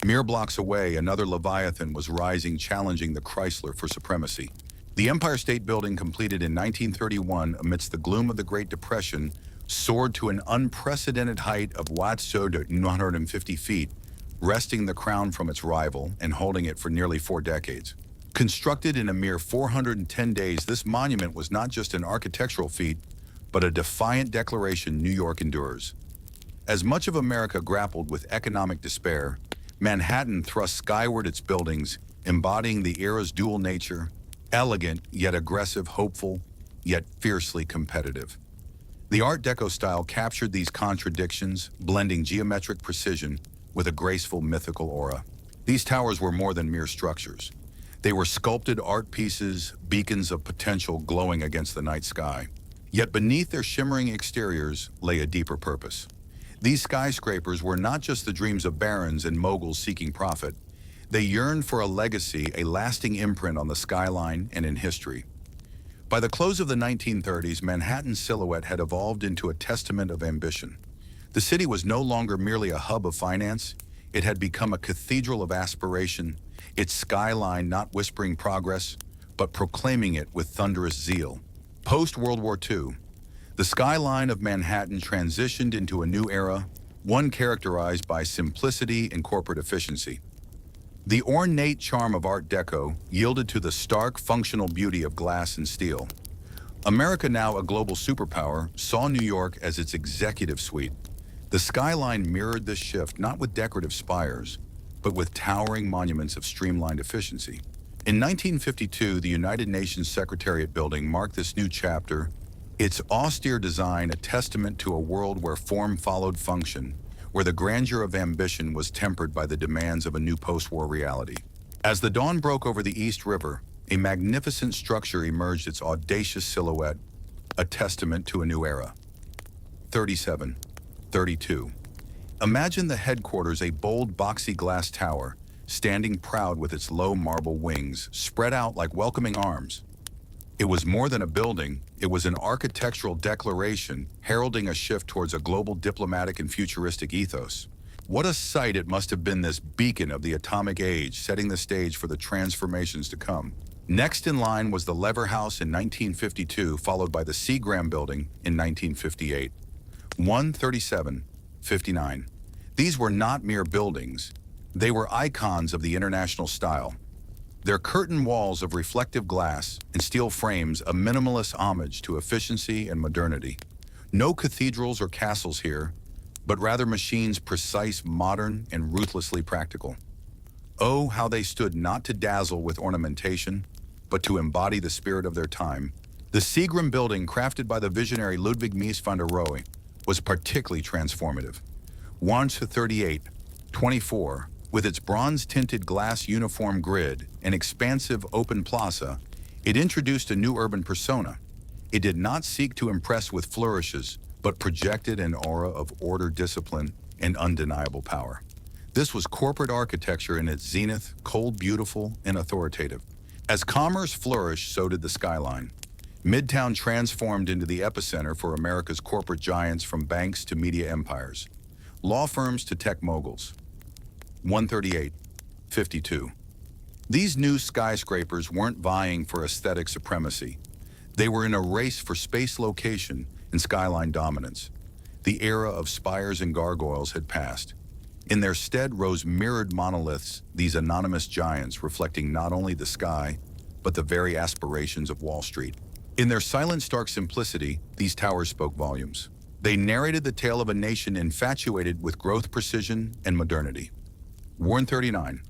Mere blocks away, another Leviathan was rising, challenging the Chrysler for supremacy. The Empire State Building, completed in 1931 amidst the gloom of the Great Depression, soared to an unprecedented height of 950 feet, wresting the crown from its rival and holding it for nearly 4 decades. Constructed in a mere 410 days, this monument was not just an architectural feat, but a defiant declaration New York endures. As much of America grappled with economic despair, Manhattan thrust skyward its buildings, embodying the era's dual nature, elegant yet aggressive, hopeful yet fiercely competitive. The Art Deco style captured these contradictions, blending geometric precision with a graceful mythical aura. These towers were more than mere structures. They were sculpted art pieces, beacons of potential glowing against the night sky. Yet beneath their shimmering exteriors lay a deeper purpose. These skyscrapers were not just the dreams of barons and moguls seeking profit. They yearned for a legacy, a lasting imprint on the skyline and in history. By the close of the 1930s, Manhattan's silhouette had evolved into a testament of ambition. The city was no longer merely a hub of finance. It had become a cathedral of aspiration, its skyline not whispering progress, but proclaiming it with thunderous zeal. Post-World War II, the skyline of Manhattan transitioned into a new era, one characterized by simplicity and corporate efficiency. The ornate charm of Art Deco yielded to the stark, functional beauty of glass and steel. America, now a global superpower, saw New York as its executive suite. The skyline mirrored this shift not with decorative spires, but with towering monuments of streamlined efficiency. In 1952, the United Nations Secretariat Building marked this new chapter, its austere design a testament to a world where form followed function, where the grandeur of ambition was tempered by the demands of a new post-war reality. As the dawn broke over the East River, a magnificent structure emerged, its audacious silhouette, a testament to a new era. 37. 32. Imagine the headquarters, a bold, boxy glass tower, standing proud with its low marble wings spread out like welcoming arms. It was more than a building, it was an architectural declaration heralding a shift towards a global diplomatic and futuristic ethos. What a sight it must have been, this beacon of the atomic age, setting the stage for the transformations to come. Next in line was the Lever House in 1952, followed by the Seagram Building in 1958. 137-59. These were not mere buildings. They were icons of the international style. Their curtain walls of reflective glass and steel frames a minimalist homage to efficiency and modernity. No cathedrals or castles here, but rather machines precise, modern, and ruthlessly practical. Oh, how they stood not to dazzle with ornamentation, but to embody the spirit of their time. The Seagram Building, crafted by the visionary Ludwig Mies van der Rohe, was particularly transformative. 1-38-24, with its bronze-tinted glass uniform grid and expansive open plaza, it introduced a new urban persona. It did not seek to impress with flourishes, but projected an aura of order, discipline, and undeniable power. This was corporate architecture in its zenith, cold, beautiful, and authoritative. As commerce flourished, so did the skyline. Midtown transformed into the epicenter for America's corporate giants, from banks to media empires, law firms to tech moguls. 138, 52. These new skyscrapers weren't vying for aesthetic supremacy. They were in a race for space location and skyline dominance. The era of spires and gargoyles had passed. In their stead rose mirrored monoliths, these anonymous giants reflecting not only the sky, but the very aspirations of Wall Street. In their silent, stark simplicity, these towers spoke volumes. They narrated the tale of a nation infatuated with growth, precision, and modernity. 139.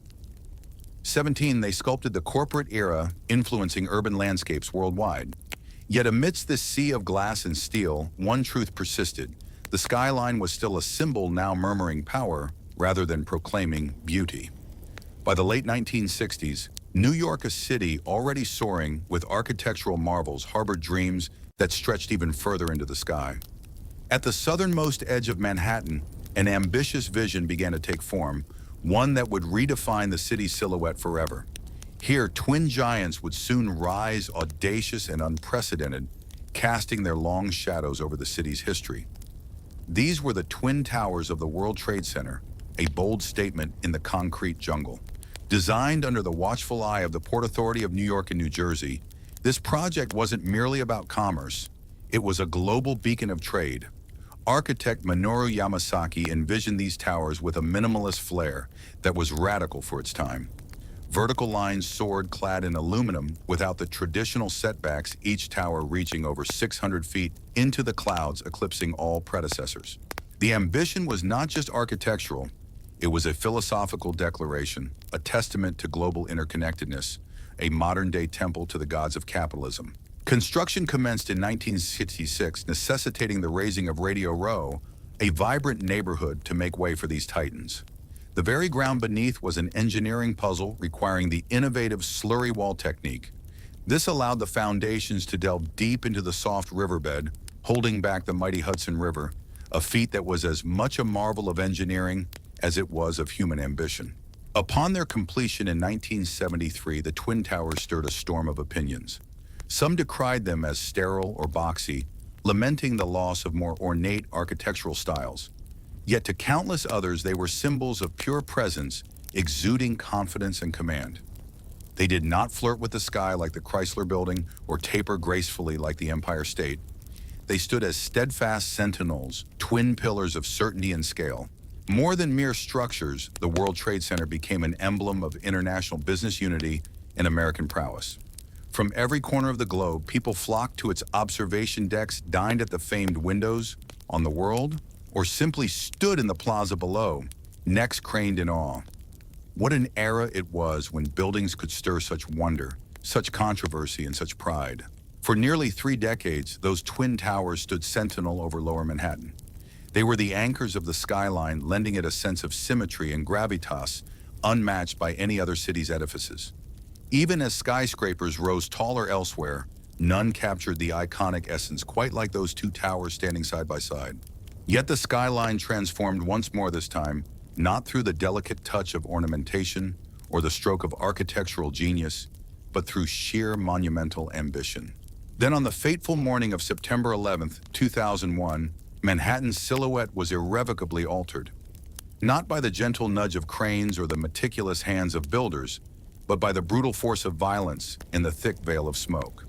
17. They sculpted the corporate era, influencing urban landscapes worldwide. Yet amidst this sea of glass and steel, one truth persisted. The skyline was still a symbol, now murmuring power rather than proclaiming beauty. By the late 1960s, New York, a city already soaring with architectural marvels, harbored dreams that stretched even further into the sky. At the southernmost edge of Manhattan, an ambitious vision began to take form, one that would redefine the city's silhouette forever. Here, twin giants would soon rise, audacious and unprecedented, casting their long shadows over the city's history. These were the Twin Towers of the World Trade Center, a bold statement in the concrete jungle. Designed under the watchful eye of the Port Authority of New York and New Jersey, this project wasn't merely about commerce. It was a global beacon of trade. Architect Minoru Yamasaki envisioned these towers with a minimalist flair that was radical for its time. Vertical lines soared, clad in aluminum, without the traditional setbacks, each tower reaching over 600 feet into the clouds, eclipsing all predecessors. The ambition was not just architectural. It was a philosophical declaration, a testament to global interconnectedness, a modern-day temple to the gods of capitalism. Construction commenced in 1966, necessitating the raising of Radio Row, a vibrant neighborhood, to make way for these titans. The very ground beneath was an engineering puzzle requiring the innovative slurry wall technique. This allowed the foundations to delve deep into the soft riverbed, holding back the mighty Hudson River, a feat that was as much a marvel of engineering as it was of human ambition. Upon their completion in 1973, the Twin Towers stirred a storm of opinions. Some decried them as sterile or boxy, lamenting the loss of more ornate architectural styles. Yet to countless others, they were symbols of pure presence, exuding confidence and command. They did not flirt with the sky like the Chrysler Building or taper gracefully like the Empire State. They stood as steadfast sentinels, twin pillars of certainty and scale. More than mere structures, the World Trade Center became an emblem of international business unity and American prowess. From every corner of the globe, people flocked to its observation decks, dined at the famed windows on the world, or simply stood in the plaza below, necks craned in awe. What an era it was when buildings could stir such wonder, such controversy, and such pride. For nearly 3 decades, those twin towers stood sentinel over Lower Manhattan. They were the anchors of the skyline, lending it a sense of symmetry and gravitas unmatched by any other city's edifices. Even as skyscrapers rose taller elsewhere, none captured the iconic essence quite like those 2 towers standing side by side. Yet the skyline transformed once more, this time, not through the delicate touch of ornamentation or the stroke of architectural genius, but through sheer monumental ambition. Then on the fateful morning of September 11th, 2001, Manhattan's silhouette was irrevocably altered. Not by the gentle nudge of cranes or the meticulous hands of builders, but by the brutal force of violence in the thick veil of smoke.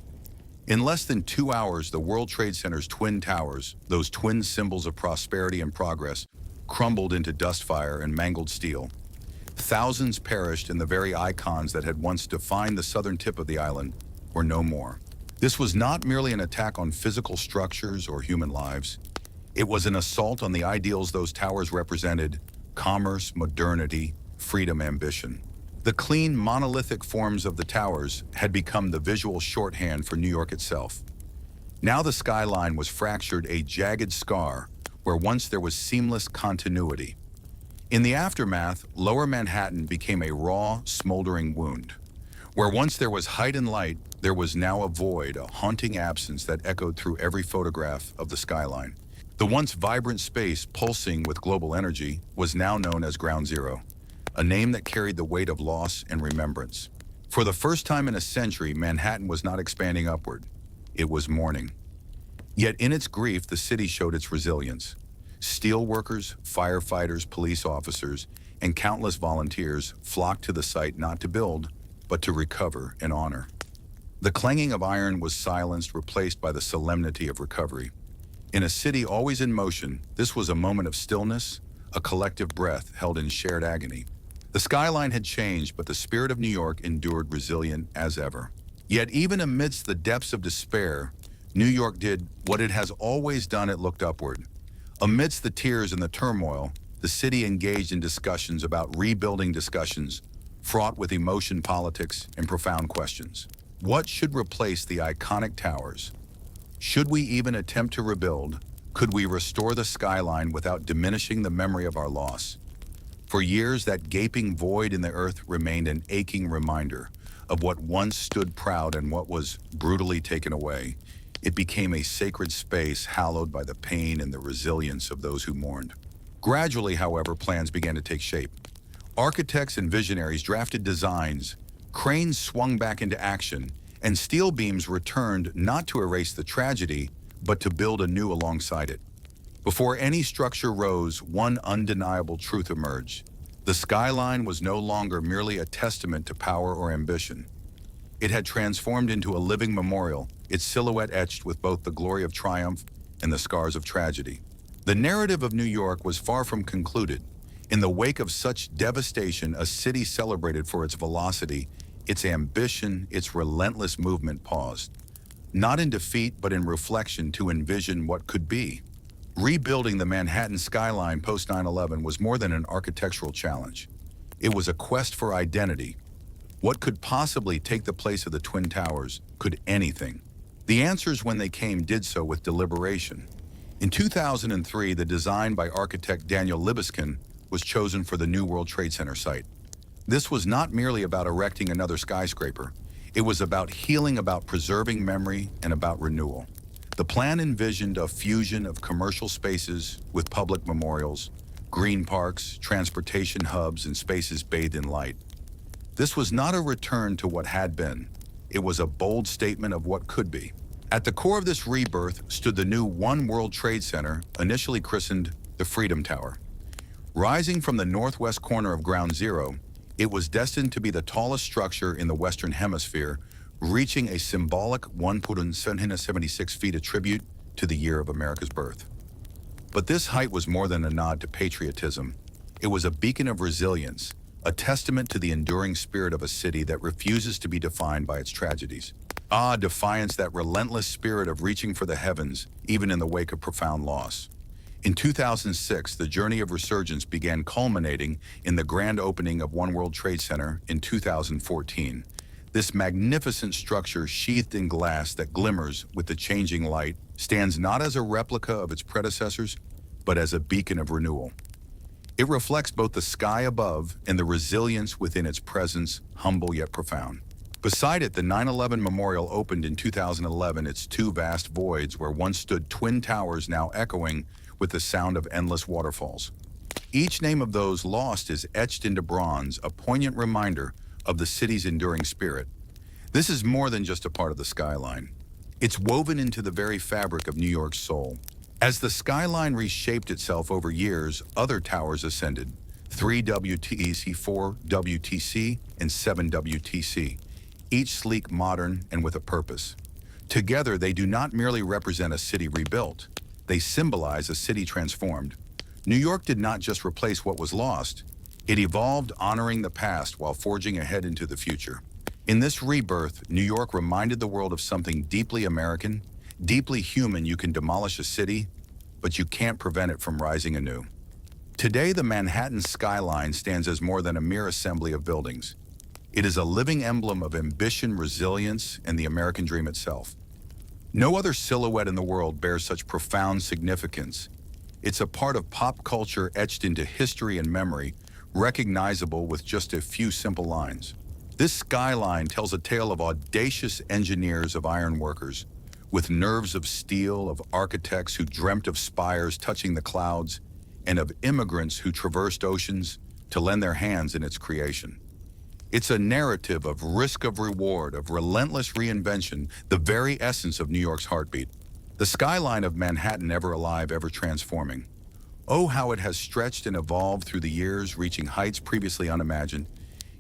In less than 2 hours, the World Trade Center's Twin Towers, those twin symbols of prosperity and progress, crumbled into dust fire and mangled steel. Thousands perished, and the very icons that had once defined the southern tip of the island were no more. This was not merely an attack on physical structures or human lives. It was an assault on the ideals those towers represented: commerce, modernity, freedom, ambition. The clean, monolithic forms of the towers had become the visual shorthand for New York itself. Now the skyline was fractured, a jagged scar where once there was seamless continuity. In the aftermath, Lower Manhattan became a raw, smoldering wound. Where once there was height and light, there was now a void, a haunting absence that echoed through every photograph of the skyline. The once vibrant space, pulsing with global energy, was now known as Ground Zero, a name that carried the weight of loss and remembrance. For the first time in a century, Manhattan was not expanding upward. It was mourning. Yet in its grief, the city showed its resilience. Steel workers, firefighters, police officers, and countless volunteers flocked to the site not to build, but to recover and honor. The clanging of iron was silenced, replaced by the solemnity of recovery. In a city always in motion, this was a moment of stillness, a collective breath held in shared agony. The skyline had changed, but the spirit of New York endured resilient as ever. Yet even amidst the depths of despair, New York did what it has always done: it looked upward. Amidst the tears and the turmoil, the city engaged in discussions about rebuilding, discussions fraught with emotion, politics, and profound questions. What should replace the iconic towers? Should we even attempt to rebuild? Could we restore the skyline without diminishing the memory of our loss? For years, that gaping void in the earth remained an aching reminder of what once stood proud and what was brutally taken away. It became a sacred space hallowed by the pain and the resilience of those who mourned. Gradually, however, plans began to take shape. Architects and visionaries drafted designs, cranes swung back into action, and steel beams returned not to erase the tragedy, but to build anew alongside it. Before any structure rose, one undeniable truth emerged. The skyline was no longer merely a testament to power or ambition. It had transformed into a living memorial, its silhouette etched with both the glory of triumph and the scars of tragedy. The narrative of New York was far from concluded. In the wake of such devastation, a city celebrated for its velocity, its ambition, its relentless movement paused. Not in defeat, but in reflection to envision what could be. Rebuilding the Manhattan skyline post 9/11 was more than an architectural challenge. It was a quest for identity. What could possibly take the place of the Twin Towers? Could anything? The answers, when they came, did so with deliberation. In 2003, the design by architect Daniel Libeskind was chosen for the new World Trade Center site. This was not merely about erecting another skyscraper. It was about healing, about preserving memory, and about renewal. The plan envisioned a fusion of commercial spaces with public memorials, green parks, transportation hubs, and spaces bathed in light. This was not a return to what had been. It was a bold statement of what could be. At the core of this rebirth stood the new One World Trade Center, initially christened the Freedom Tower. Rising from the northwest corner of Ground Zero, it was destined to be the tallest structure in the Western Hemisphere, reaching a symbolic 1,776 feet, a tribute to the year of America's birth. But this height was more than a nod to patriotism. It was a beacon of resilience, a testament to the enduring spirit of a city that refuses to be defined by its tragedies. Defiance, that relentless spirit of reaching for the heavens, even in the wake of profound loss. In 2006, the journey of resurgence began, culminating in the grand opening of One World Trade Center in 2014. This magnificent structure, sheathed in glass that glimmers with the changing light, stands not as a replica of its predecessors, but as a beacon of renewal. It reflects both the sky above and the resilience within its presence, humble yet profound. Beside it, the 9/11 Memorial opened in 2011, its two vast voids where once stood twin towers now echoing with the sound of endless waterfalls. Each name of those lost is etched into bronze, a poignant reminder of the city's enduring spirit. This is more than just a part of the skyline. It's woven into the very fabric of New York's soul. As the skyline reshaped itself over years, other towers ascended: 3 WTC, 4 WTC, and 7 WTC, each sleek, modern, and with a purpose. Together, they do not merely represent a city rebuilt. They symbolize a city transformed. New York did not just replace what was lost. It evolved, honoring the past while forging ahead into the future. In this rebirth, New York reminded the world of something deeply American, deeply human. You can demolish a city, but you can't prevent it from rising anew. Today, the Manhattan skyline stands as more than a mere assembly of buildings. It is a living emblem of ambition, resilience, and the American dream itself. No other silhouette in the world bears such profound significance. It's a part of pop culture etched into history and memory, recognizable with just a few simple lines. This skyline tells a tale of audacious engineers, of iron workers, with nerves of steel, of architects who dreamt of spires touching the clouds, and of immigrants who traversed oceans to lend their hands in its creation. It's a narrative of risk of reward, of relentless reinvention, the very essence of New York's heartbeat. The skyline of Manhattan, ever alive, ever transforming. Oh, how it has stretched and evolved through the years, reaching heights previously unimagined.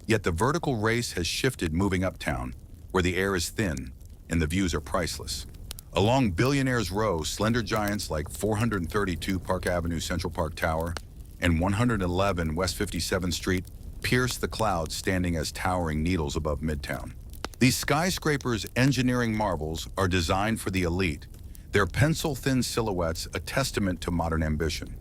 Yet the vertical race has shifted, moving uptown, where the air is thin and the views are priceless. Along Billionaire's Row, slender giants like 432 Park Avenue Central Park Tower and 111 West 57th Street pierce the clouds, standing as towering needles above Midtown. These skyscrapers' engineering marvels are designed for the elite, their pencil-thin silhouettes a testament to modern ambition.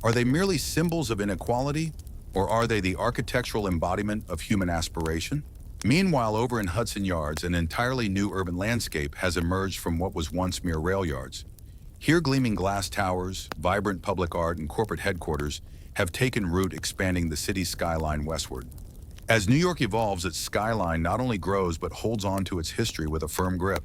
Are they merely symbols of inequality, or are they the architectural embodiment of human aspiration? Meanwhile, over in Hudson Yards, an entirely new urban landscape has emerged from what was once mere rail yards. Here, gleaming glass towers, vibrant public art, and corporate headquarters have taken root, expanding the city's skyline westward. As New York evolves, its skyline not only grows but holds on to its history with a firm grip.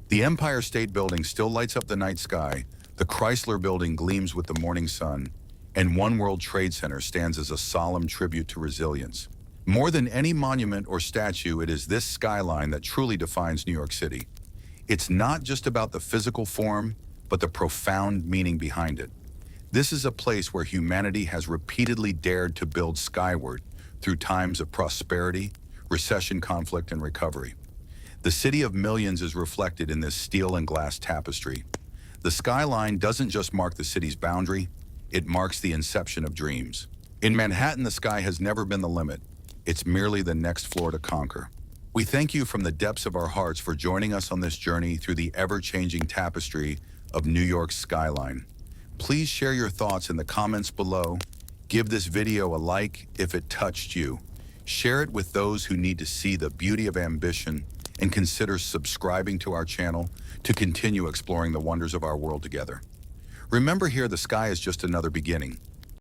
The Empire State Building still lights up the night sky, the Chrysler Building gleams with the morning sun, and One World Trade Center stands as a solemn tribute to resilience. More than any monument or statue, it is this skyline that truly defines New York City. It's not just about the physical form, but the profound meaning behind it. This is a place where humanity has repeatedly dared to build skyward through times of prosperity, recession, conflict, and recovery. The city of millions is reflected in this steel and glass tapestry. The skyline doesn't just mark the city's boundary, it marks the inception of dreams. In Manhattan, the sky has never been the limit. It's merely the next floor to conquer. We thank you from the depths of our hearts for joining us on this journey through the ever-changing tapestry of New York's skyline. Please share your thoughts in the comments below. Give this video a like if it touched you. Share it with those who need to see the beauty of ambition, and consider subscribing to our channel to continue exploring the wonders of our world together. Remember, here the sky is just another beginning.